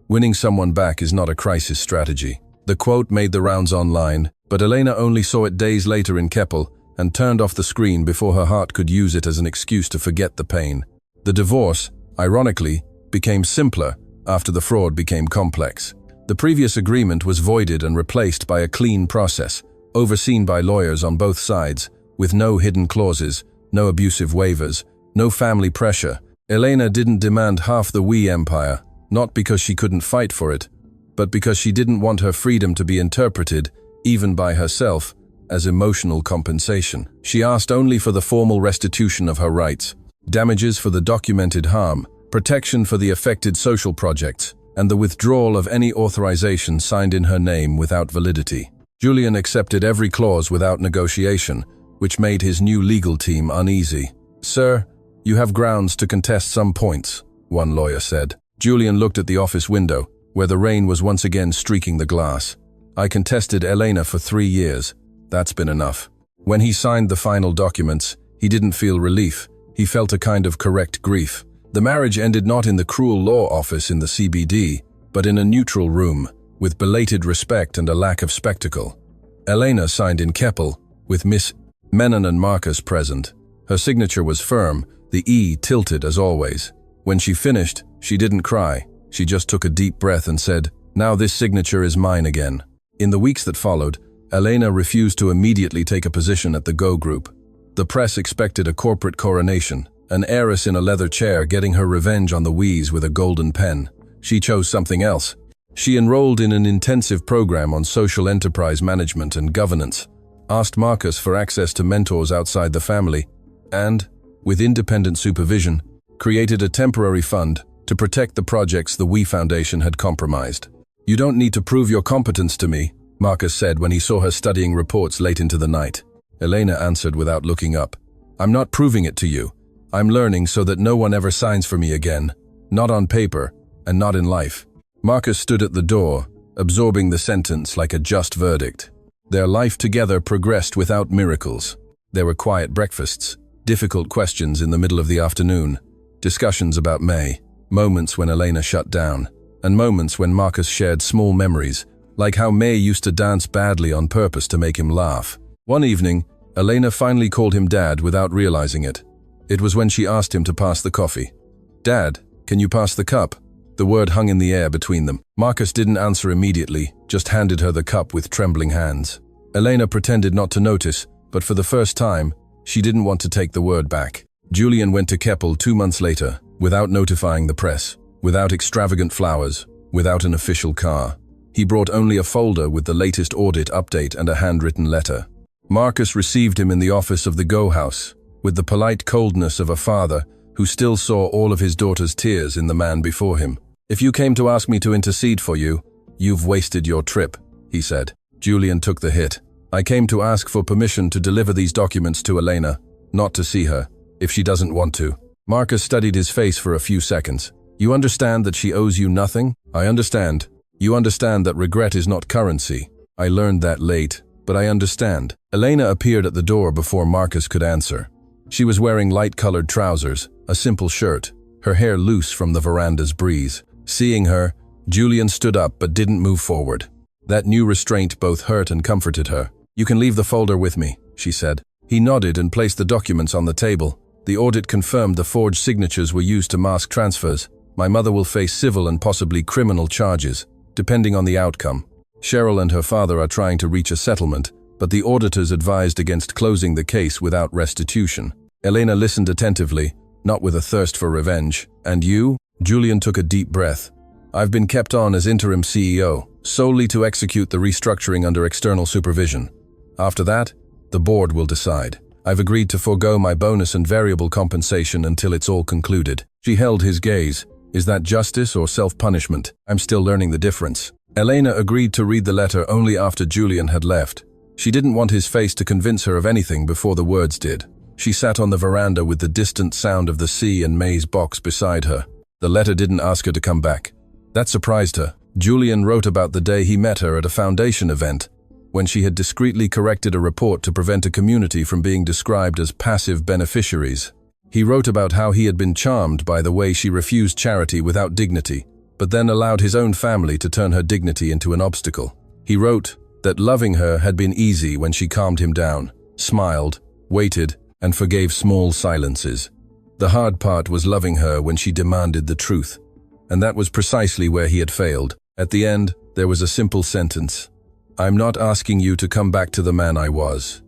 Winning someone back is not a crisis strategy." The quote made the rounds online, but Elena only saw it days later in Keppel and turned off the screen before her heart could use it as an excuse to forget the pain. The divorce, ironically, became simpler after the fraud became complex. The previous agreement was voided and replaced by a clean process, overseen by lawyers on both sides, with no hidden clauses, no abusive waivers, no family pressure. Elena didn't demand half the We empire, not because she couldn't fight for it, but because she didn't want her freedom to be interpreted, even by herself, as emotional compensation. She asked only for the formal restitution of her rights, damages for the documented harm, protection for the affected social projects, and the withdrawal of any authorization signed in her name without validity. Julian accepted every clause without negotiation, which made his new legal team uneasy. "Sir, you have grounds to contest some points," one lawyer said. Julian looked at the office window, where the rain was once again streaking the glass. "I contested Elena for 3 years. That's been enough." When he signed the final documents, he didn't feel relief. He felt a kind of correct grief. The marriage ended not in the cruel law office in the CBD, but in a neutral room, with belated respect and a lack of spectacle. Elena signed in Keppel, with Miss Menon and Marcus present. Her signature was firm, the E tilted as always. When she finished, she didn't cry. She just took a deep breath and said, "Now this signature is mine again." In the weeks that followed, Elena refused to immediately take a position at the Go Group. The press expected a corporate coronation, an heiress in a leather chair getting her revenge on the Wees with a golden pen. She chose something else. She enrolled in an intensive program on social enterprise management and governance, asked Marcus for access to mentors outside the family, and, with independent supervision, created a temporary fund to protect the projects the We Foundation had compromised. "You don't need to prove your competence to me," Marcus said when he saw her studying reports late into the night. Elena answered without looking up, "I'm not proving it to you. I'm learning so that no one ever signs for me again. Not on paper, and not in life." Marcus stood at the door, absorbing the sentence like a just verdict. Their life together progressed without miracles. There were quiet breakfasts, difficult questions in the middle of the afternoon, discussions about May, moments when Elena shut down, and moments when Marcus shared small memories, like how May used to dance badly on purpose to make him laugh. One evening, Elena finally called him Dad without realizing it. It was when she asked him to pass the coffee. "Dad, can you pass the cup?" The word hung in the air between them. Marcus didn't answer immediately, just handed her the cup with trembling hands. Elena pretended not to notice, but for the first time, she didn't want to take the word back. Julian went to Keppel 2 months later, without notifying the press, without extravagant flowers, without an official car. He brought only a folder with the latest audit update and a handwritten letter. Marcus received him in the office of the Go House, with the polite coldness of a father who still saw all of his daughter's tears in the man before him. "If you came to ask me to intercede for you, you've wasted your trip," he said. Julian took the hit. "I came to ask for permission to deliver these documents to Elena, not to see her, if she doesn't want to." Marcus studied his face for a few seconds. "You understand that she owes you nothing?" "I understand. You understand that regret is not currency." "I learned that late, but I understand." Elena appeared at the door before Marcus could answer. She was wearing light-colored trousers, a simple shirt, her hair loose from the veranda's breeze. Seeing her, Julian stood up but didn't move forward. That new restraint both hurt and comforted her. "You can leave the folder with me," she said. He nodded and placed the documents on the table. The audit confirmed the forged signatures were used to mask transfers. "My mother will face civil and possibly criminal charges, depending on the outcome." Cheryl and her father are trying to reach a settlement, but the auditors advised against closing the case without restitution. Elena listened attentively, not with a thirst for revenge. And you? Julian took a deep breath. I've been kept on as interim CEO, solely to execute the restructuring under external supervision. After that, the board will decide. I've agreed to forego my bonus and variable compensation until it's all concluded. She held his gaze. Is that justice or self-punishment? I'm still learning the difference. Elena agreed to read the letter only after Julian had left. She didn't want his face to convince her of anything before the words did. She sat on the veranda with the distant sound of the sea and May's box beside her. The letter didn't ask her to come back. That surprised her. Julian wrote about the day he met her at a foundation event, when she had discreetly corrected a report to prevent a community from being described as passive beneficiaries. He wrote about how he had been charmed by the way she refused charity without dignity, but then allowed his own family to turn her dignity into an obstacle. He wrote that loving her had been easy when she calmed him down, smiled, waited, and forgave small silences. The hard part was loving her when she demanded the truth. And that was precisely where he had failed. At the end, there was a simple sentence. I'm not asking you to come back to the man I was.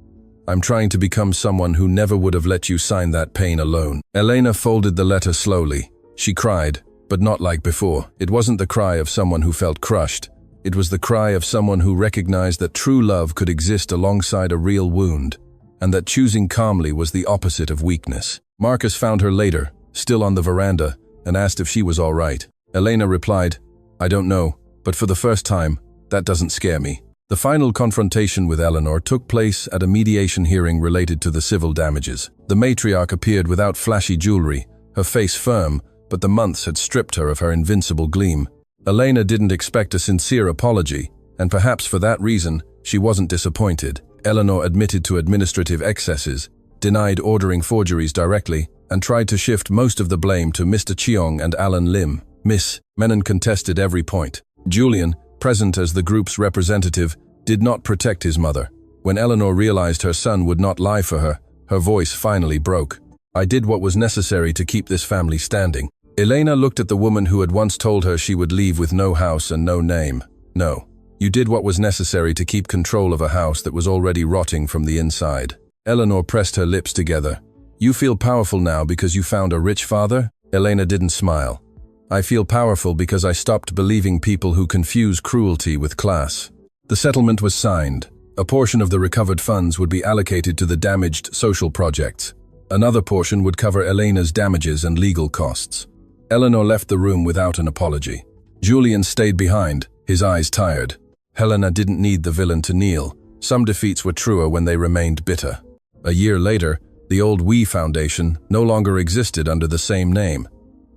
I'm trying to become someone who never would have let you sign that pain alone. Elena folded the letter slowly. She cried, but not like before. It wasn't the cry of someone who felt crushed. It was the cry of someone who recognized that true love could exist alongside a real wound, and that choosing calmly was the opposite of weakness. Marcus found her later, still on the veranda, and asked if she was all right. Elena replied, I don't know, but for the first time, that doesn't scare me. The final confrontation with Eleanor took place at a mediation hearing related to the civil damages. The matriarch appeared without flashy jewelry, her face firm, but the months had stripped her of her invincible gleam. Elena didn't expect a sincere apology, and perhaps for that reason, she wasn't disappointed. Eleanor admitted to administrative excesses, denied ordering forgeries directly, and tried to shift most of the blame to Mr. Cheong and Alan Lim. Miss Menon contested every point. Julian, present as the group's representative, did not protect his mother. When Eleanor realized her son would not lie for her, her voice finally broke. I did what was necessary to keep this family standing. Elena looked at the woman who had once told her she would leave with no house and no name. No, you did what was necessary to keep control of a house that was already rotting from the inside. Eleanor pressed her lips together. You feel powerful now because you found a rich father? Elena didn't smile. I feel powerful because I stopped believing people who confuse cruelty with class. The settlement was signed. A portion of the recovered funds would be allocated to the damaged social projects. Another portion would cover Elena's damages and legal costs. Eleanor left the room without an apology. Julian stayed behind, his eyes tired. Helena didn't need the villain to kneel. Some defeats were truer when they remained bitter. A year later, the old We Foundation no longer existed under the same name.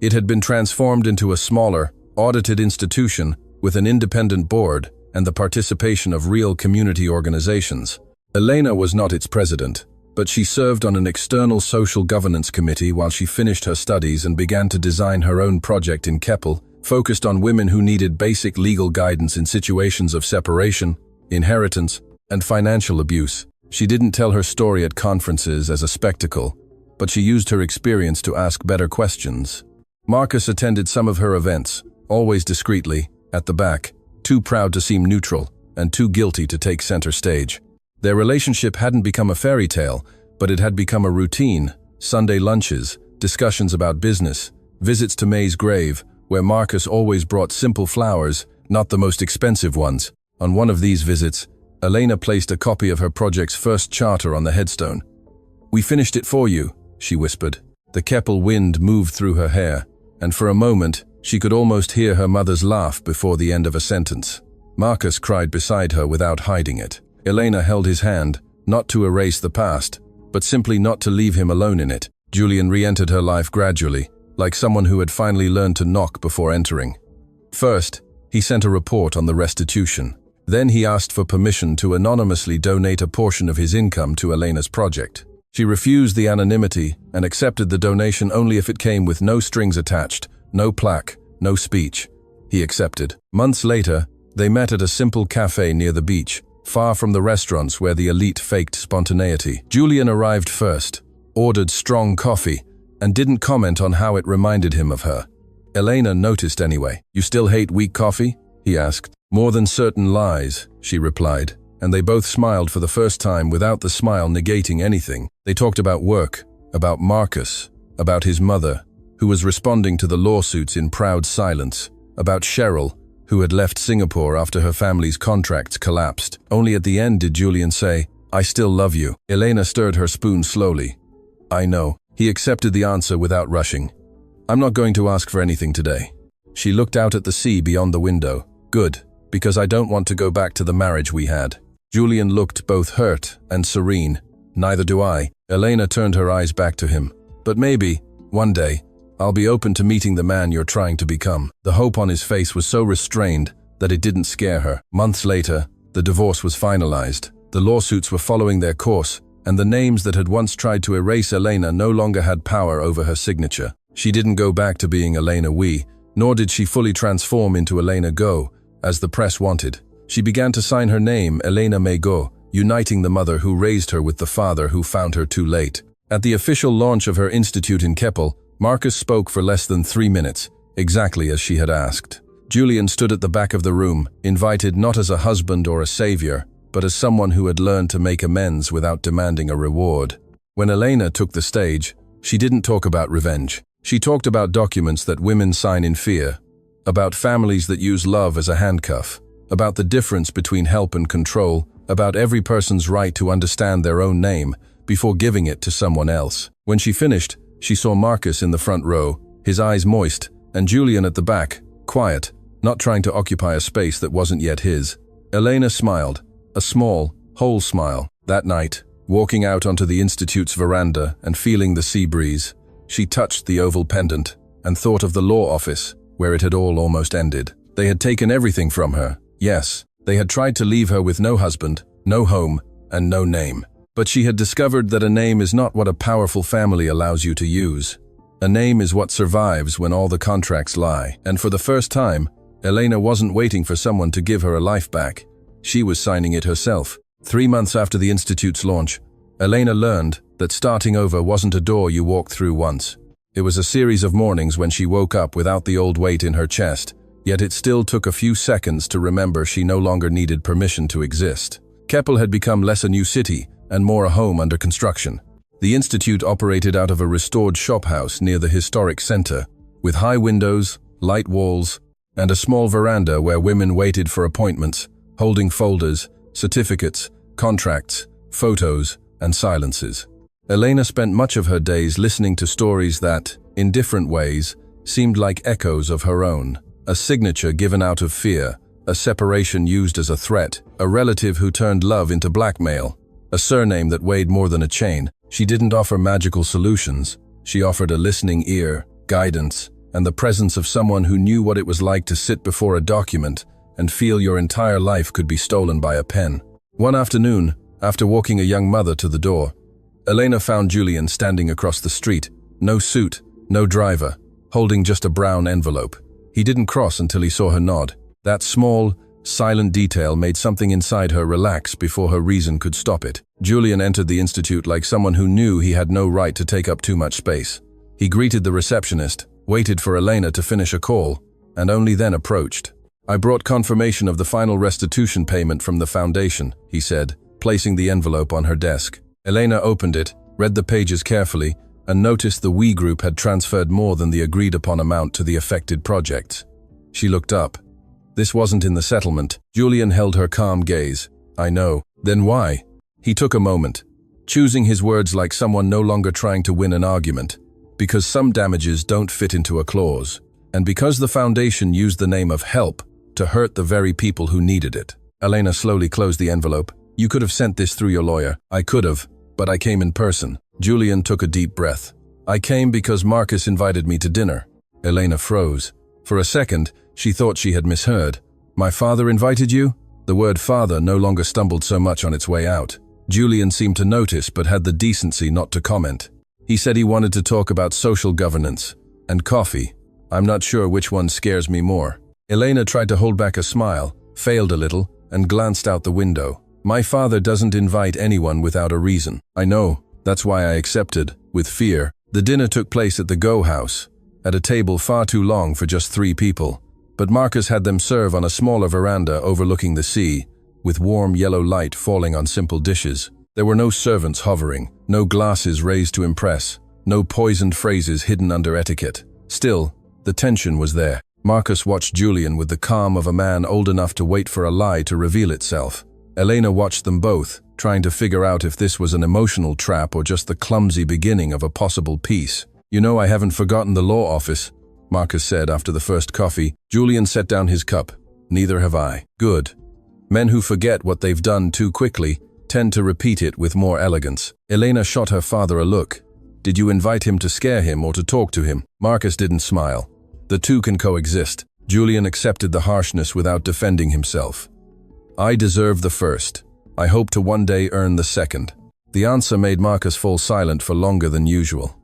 It had been transformed into a smaller, audited institution with an independent board and the participation of real community organizations. Elena was not its president, but she served on an external social governance committee while she finished her studies and began to design her own project in Keppel, focused on women who needed basic legal guidance in situations of separation, inheritance, and financial abuse. She didn't tell her story at conferences as a spectacle, but she used her experience to ask better questions. Marcus attended some of her events, always discreetly, at the back, too proud to seem neutral and too guilty to take center stage. Their relationship hadn't become a fairy tale, but it had become a routine. Sunday lunches, discussions about business, visits to May's grave, where Marcus always brought simple flowers, not the most expensive ones. On one of these visits, Elena placed a copy of her project's first charter on the headstone. We finished it for you, she whispered. The Keppel wind moved through her hair, and for a moment, she could almost hear her mother's laugh before the end of a sentence. Marcus cried beside her without hiding it. Elena held his hand, not to erase the past, but simply not to leave him alone in it. Julian re-entered her life gradually, like someone who had finally learned to knock before entering. First, he sent a report on the restitution. Then he asked for permission to anonymously donate a portion of his income to Elena's project. She refused the anonymity and accepted the donation only if it came with no strings attached, no plaque, no speech. He accepted. Months later, they met at a simple cafe near the beach, far from the restaurants where the elite faked spontaneity. Julian arrived first, ordered strong coffee, and didn't comment on how it reminded him of her. Elena noticed anyway. You still hate weak coffee? He asked. More than certain lies, she replied, and they both smiled for the first time without the smile negating anything. They talked about work, about Marcus, about his mother, who was responding to the lawsuits in proud silence, about Cheryl, who had left Singapore after her family's contracts collapsed. Only at the end did Julian say, "I still love you." Elena stirred her spoon slowly. "I know." He accepted the answer without rushing. "I'm not going to ask for anything today." She looked out at the sea beyond the window. "Good, because I don't want to go back to the marriage we had." Julian looked both hurt and serene. "Neither do I." Elena turned her eyes back to him. "But maybe, one day, I'll be open to meeting the man you're trying to become." The hope on his face was so restrained that it didn't scare her. Months later, the divorce was finalized. The lawsuits were following their course, and the names that had once tried to erase Elena no longer had power over her signature. She didn't go back to being Elena Wee, nor did she fully transform into Elena Go, as the press wanted. She began to sign her name Elena May Go, uniting the mother who raised her with the father who found her too late. At the official launch of her institute in Keppel, Marcus spoke for less than 3 minutes, exactly as she had asked. Julian stood at the back of the room, invited not as a husband or a savior, but as someone who had learned to make amends without demanding a reward. When Elena took the stage, she didn't talk about revenge. She talked about documents that women sign in fear, about families that use love as a handcuff, about the difference between help and control, about every person's right to understand their own name before giving it to someone else. When she finished, she saw Marcus in the front row, his eyes moist, and Julian at the back, quiet, not trying to occupy a space that wasn't yet his. Elena smiled, a small, whole smile. That night, walking out onto the Institute's veranda and feeling the sea breeze, she touched the oval pendant and thought of the law office, where it had all almost ended. They had taken everything from her. Yes, they had tried to leave her with no husband, no home, and no name. But she had discovered that a name is not what a powerful family allows you to use. A name is what survives when all the contracts lie. And for the first time, Elena wasn't waiting for someone to give her a life back. She was signing it herself. 3 months after the Institute's launch, Elena learned that starting over wasn't a door you walked through once. It was a series of mornings when she woke up without the old weight in her chest, yet it still took a few seconds to remember she no longer needed permission to exist. Keppel had become less a new city and more a home under construction. The Institute operated out of a restored shophouse near the historic center, with high windows, light walls, and a small veranda where women waited for appointments, holding folders, certificates, contracts, photos, and silences. Elena spent much of her days listening to stories that, in different ways, seemed like echoes of her own. A signature given out of fear, a separation used as a threat, a relative who turned love into blackmail, a surname that weighed more than a chain. She didn't offer magical solutions. She offered a listening ear, guidance, and the presence of someone who knew what it was like to sit before a document and feel your entire life could be stolen by a pen. One afternoon, after walking a young mother to the door, Elena found Julian standing across the street, no suit, no driver, holding just a brown envelope. He didn't cross until he saw her nod. That small, silent detail made something inside her relax before her reason could stop it. Julian entered the Institute like someone who knew he had no right to take up too much space. He greeted the receptionist, waited for Elena to finish a call, and only then approached. "I brought confirmation of the final restitution payment from the foundation," he said, placing the envelope on her desk. Elena opened it, read the pages carefully, and noticed the We Group had transferred more than the agreed-upon amount to the affected projects. She looked up. This wasn't in the settlement. Julian held her calm gaze. "I know. Then why?" He took a moment, choosing his words like someone no longer trying to win an argument. "Because some damages don't fit into a clause. And because the foundation used the name of help to hurt the very people who needed it." Elena slowly closed the envelope. "You could have sent this through your lawyer." "I could have, but I came in person." Julian took a deep breath. "I came because Marcus invited me to dinner." Elena froze. For a second, she thought she had misheard. "My father invited you?" The word father no longer stumbled so much on its way out. Julian seemed to notice but had the decency not to comment. "He said he wanted to talk about social governance and coffee. I'm not sure which one scares me more." Elena tried to hold back a smile, failed a little, and glanced out the window. "My father doesn't invite anyone without a reason." "I know. That's why I accepted, with fear." The dinner took place at the Go House, at a table far too long for just 3 people. but Marcus had them serve on a smaller veranda overlooking the sea, with warm yellow light falling on simple dishes. There were no servants hovering, no glasses raised to impress, no poisoned phrases hidden under etiquette. Still, the tension was there. Marcus watched Julian with the calm of a man old enough to wait for a lie to reveal itself. Elena watched them both, trying to figure out if this was an emotional trap or just the clumsy beginning of a possible peace. "You know, I haven't forgotten the law office," Marcus said after the first coffee. Julian set down his cup. "Neither have I." "Good. Men who forget what they've done too quickly tend to repeat it with more elegance." Elena shot her father a look. "Did you invite him to scare him or to talk to him?" Marcus didn't smile. "The two can coexist." Julian accepted the harshness without defending himself. "I deserve the first. I hope to one day earn the second." The answer made Marcus fall silent for longer than usual.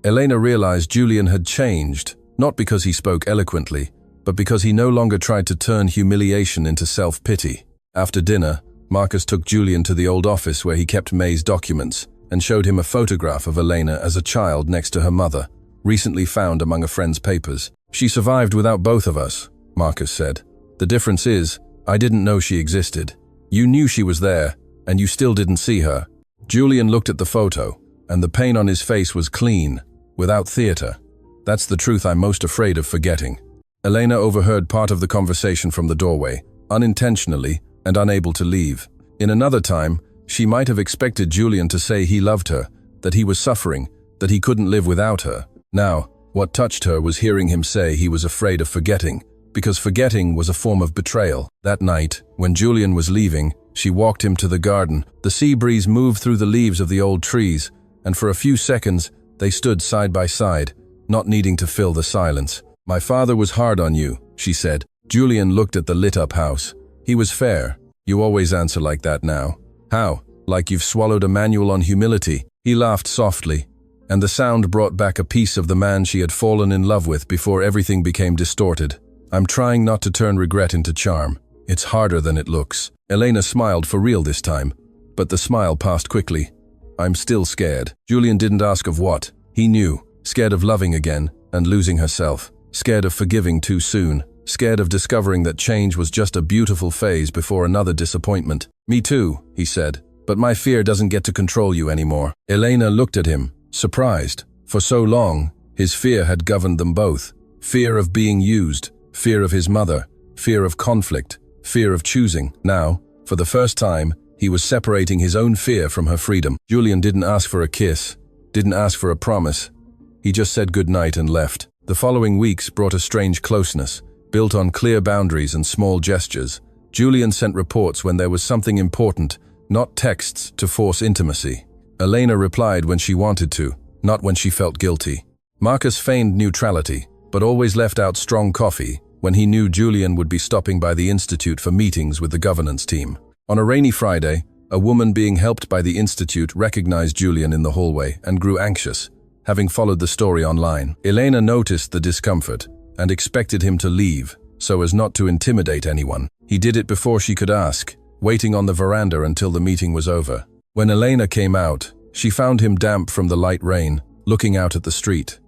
Elena realized Julian had changed, not because he spoke eloquently, but because he no longer tried to turn humiliation into self-pity. After dinner, Marcus took Julian to the old office where he kept May's documents and showed him a photograph of Elena as a child next to her mother, recently found among a friend's papers. "She survived without both of us," Marcus said. "The difference is, I didn't know she existed. You knew she was there, and you still didn't see her." Julian looked at the photo, and the pain on his face was clean, without theater. "That's the truth I'm most afraid of forgetting." Elena overheard part of the conversation from the doorway, unintentionally and unable to leave. In another time, she might have expected Julian to say he loved her, that he was suffering, that he couldn't live without her. Now, what touched her was hearing him say he was afraid of forgetting, because forgetting was a form of betrayal. That night, when Julian was leaving, she walked him to the garden. The sea breeze moved through the leaves of the old trees, and for a few seconds, they stood side by side, not needing to fill the silence. "My father was hard on you," she said. Julian looked at the lit-up house. "He was fair. You always answer like that now." "How? Like you've swallowed a manual on humility?" He laughed softly, and the sound brought back a piece of the man she had fallen in love with before everything became distorted. "I'm trying not to turn regret into charm. It's harder than it looks." Elena smiled for real this time, but the smile passed quickly. "I'm still scared." Julian didn't ask of what. He knew. Scared of loving again and losing herself. Scared of forgiving too soon. Scared of discovering that change was just a beautiful phase before another disappointment. "Me too," he said, "but my fear doesn't get to control you anymore." Elena looked at him, surprised. For so long, his fear had governed them both. Fear of being used, fear of his mother, fear of conflict, fear of choosing. Now, for the first time, he was separating his own fear from her freedom. Julian didn't ask for a kiss, didn't ask for a promise. He just said goodnight and left. The following weeks brought a strange closeness, built on clear boundaries and small gestures. Julian sent reports when there was something important, not texts to force intimacy. Elena replied when she wanted to, not when she felt guilty. Marcus feigned neutrality, but always left out strong coffee when he knew Julian would be stopping by the institute for meetings with the governance team. On a rainy Friday, a woman being helped by the institute recognized Julian in the hallway and grew anxious, having followed the story online. Elena noticed the discomfort and expected him to leave, so as not to intimidate anyone. He did it before she could ask, waiting on the veranda until the meeting was over. When Elena came out, she found him damp from the light rain, looking out at the street.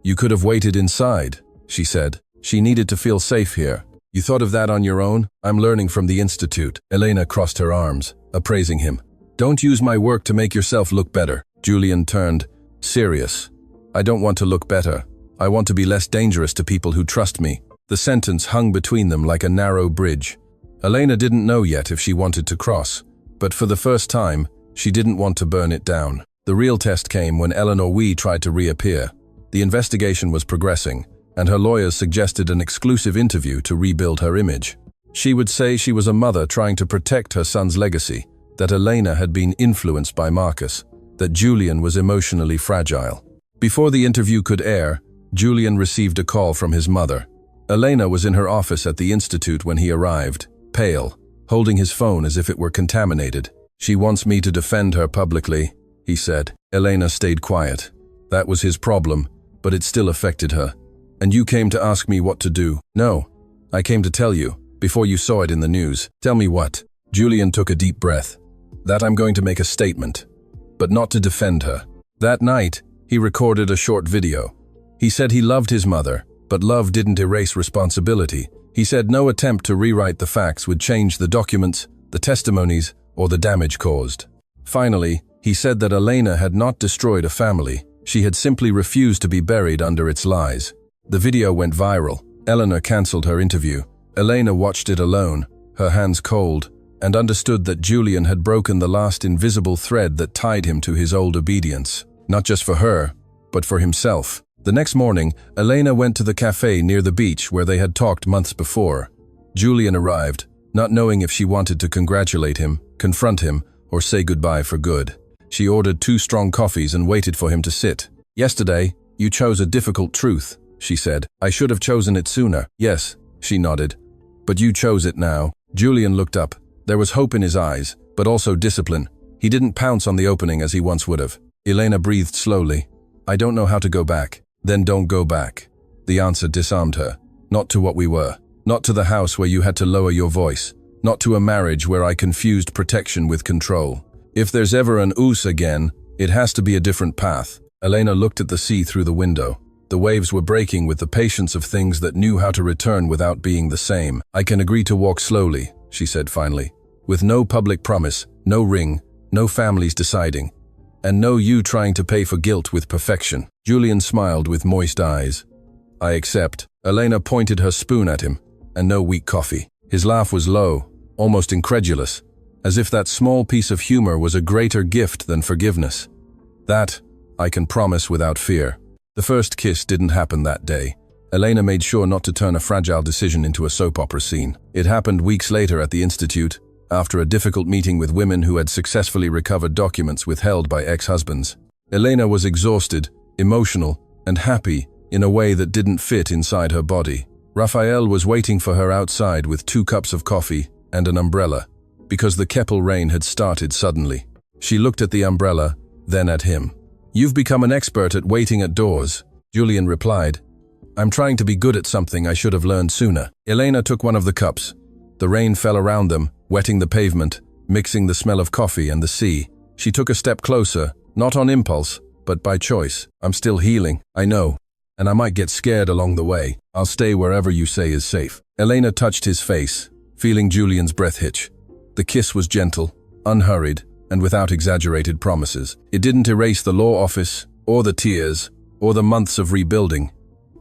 "You could have waited inside," she said. She needed to feel safe here. "You thought of that on your own? I'm learning from the institute." Elena crossed her arms, appraising him. "Don't use my work to make yourself look better." Julian turned, serious. "I don't want to look better. I want to be less dangerous to people who trust me." The sentence hung between them like a narrow bridge. Elena didn't know yet if she wanted to cross, but for the first time, she didn't want to burn it down. The real test came when Eleanor Wee tried to reappear. The investigation was progressing, and her lawyers suggested an exclusive interview to rebuild her image. She would say she was a mother trying to protect her son's legacy, that Elena had been influenced by Marcus, that Julian was emotionally fragile. Before the interview could air, Julian received a call from his mother. Elena was in her office at the institute when he arrived, pale, holding his phone as if it were contaminated. "She wants me to defend her publicly," he said. Elena stayed quiet. That was his problem, but it still affected her. "And you came to ask me what to do?" "No, I came to tell you, before you saw it in the news." "Tell me what?" Julian took a deep breath. "That I'm going to make a statement, but not to defend her." That night, he recorded a short video. He said he loved his mother, But love didn't erase responsibility. He said no attempt to rewrite the facts would change the documents, the testimonies, or the damage caused. Finally, he said that Elena had not destroyed a family. She had simply refused to be buried under its lies. The video went viral. Eleanor cancelled her interview. Elena watched it alone, her hands cold, and understood that Julian had broken the last invisible thread that tied him to his old obedience. Not just for her, but for himself. The next morning, Elena went to the cafe near the beach where they had talked months before. Julian arrived, not knowing if she wanted to congratulate him, confront him, or say goodbye for good. She ordered 2 strong coffees and waited for him to sit. "Yesterday, you chose a difficult truth," she said. "I should have chosen it sooner." "Yes," she nodded. "But you chose it now." Julian looked up. There was hope in his eyes, but also discipline. He didn't pounce on the opening as he once would have. Elena breathed slowly. "I don't know how to go back." "Then don't go back." The answer disarmed her. "Not to what we were. Not to the house where you had to lower your voice. Not to a marriage where I confused protection with control. If there's ever an ooze again, it has to be a different path." Elena looked at the sea through the window. The waves were breaking with the patience of things that knew how to return without being the same. "I can agree to walk slowly," she said finally. "With no public promise, no ring, no families deciding, and no you trying to pay for guilt with perfection." Julian smiled with moist eyes. "I accept." Elena pointed her spoon at him, and no weak coffee. His laugh was low, almost incredulous, as if that small piece of humor was a greater gift than forgiveness. "That, I can promise without fear." The first kiss didn't happen that day. Elena made sure not to turn a fragile decision into a soap opera scene. It happened weeks later at the Institute, after a difficult meeting with women who had successfully recovered documents withheld by ex-husbands. Elena was exhausted, emotional, and happy in a way that didn't fit inside her body. Raphael was waiting for her outside with 2 cups of coffee and an umbrella, because the Keppel rain had started suddenly. She looked at the umbrella, then at him. "You've become an expert at waiting at doors," Julian replied. "I'm trying to be good at something I should have learned sooner." Elena took one of the cups. The rain fell around them, wetting the pavement, mixing the smell of coffee and the sea. She took a step closer, not on impulse, but by choice. "I'm still healing, I know, and I might get scared along the way. I'll stay wherever you say is safe." Elena touched his face, feeling Julian's breath hitch. The kiss was gentle, unhurried, and without exaggerated promises. It didn't erase the law office, or the tears, or the months of rebuilding.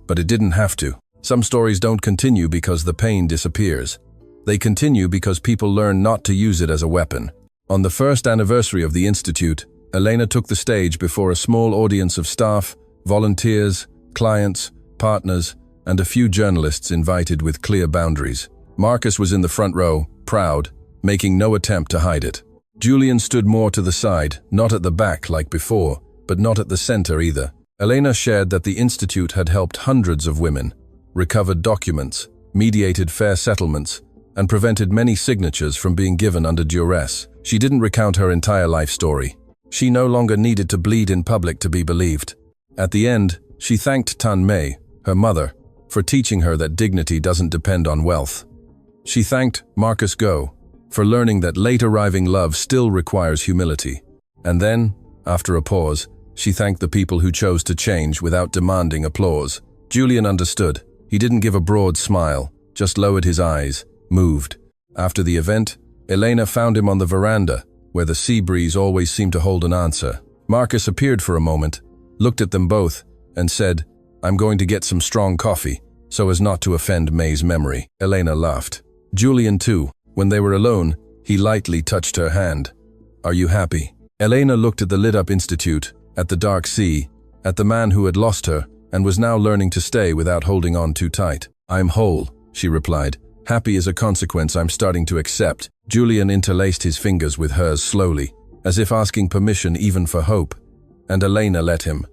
But it didn't have to. Some stories don't continue because the pain disappears. They continue because people learn not to use it as a weapon. On the first anniversary of the Institute, Elena took the stage before a small audience of staff, volunteers, clients, partners, and a few journalists invited with clear boundaries. Marcus was in the front row, proud, making no attempt to hide it. Julian stood more to the side, not at the back like before, but not at the center either. Elena shared that the Institute had helped hundreds of women, recovered documents, mediated fair settlements, and prevented many signatures from being given under duress. She didn't recount her entire life story. She no longer needed to bleed in public to be believed. At the end, she thanked Tan Mei, her mother, for teaching her that dignity doesn't depend on wealth. She thanked Marcus Go for learning that late-arriving love still requires humility. And then, after a pause, she thanked the people who chose to change without demanding applause. Julian understood. He didn't give a broad smile, just lowered his eyes, moved. After the event, Elena found him on the veranda, where the sea breeze always seemed to hold an answer. Marcus appeared for a moment, looked at them both, and said, "I'm going to get some strong coffee, so as not to offend May's memory." Elena laughed. Julian too. When they were alone, he lightly touched her hand. "Are you happy?" Elena looked at the lit-up Institute, at the dark sea, at the man who had lost her and was now learning to stay without holding on too tight. "I'm whole," she replied. "Happy is a consequence I'm starting to accept." Julian interlaced his fingers with hers slowly, as if asking permission even for hope, and Elena let him.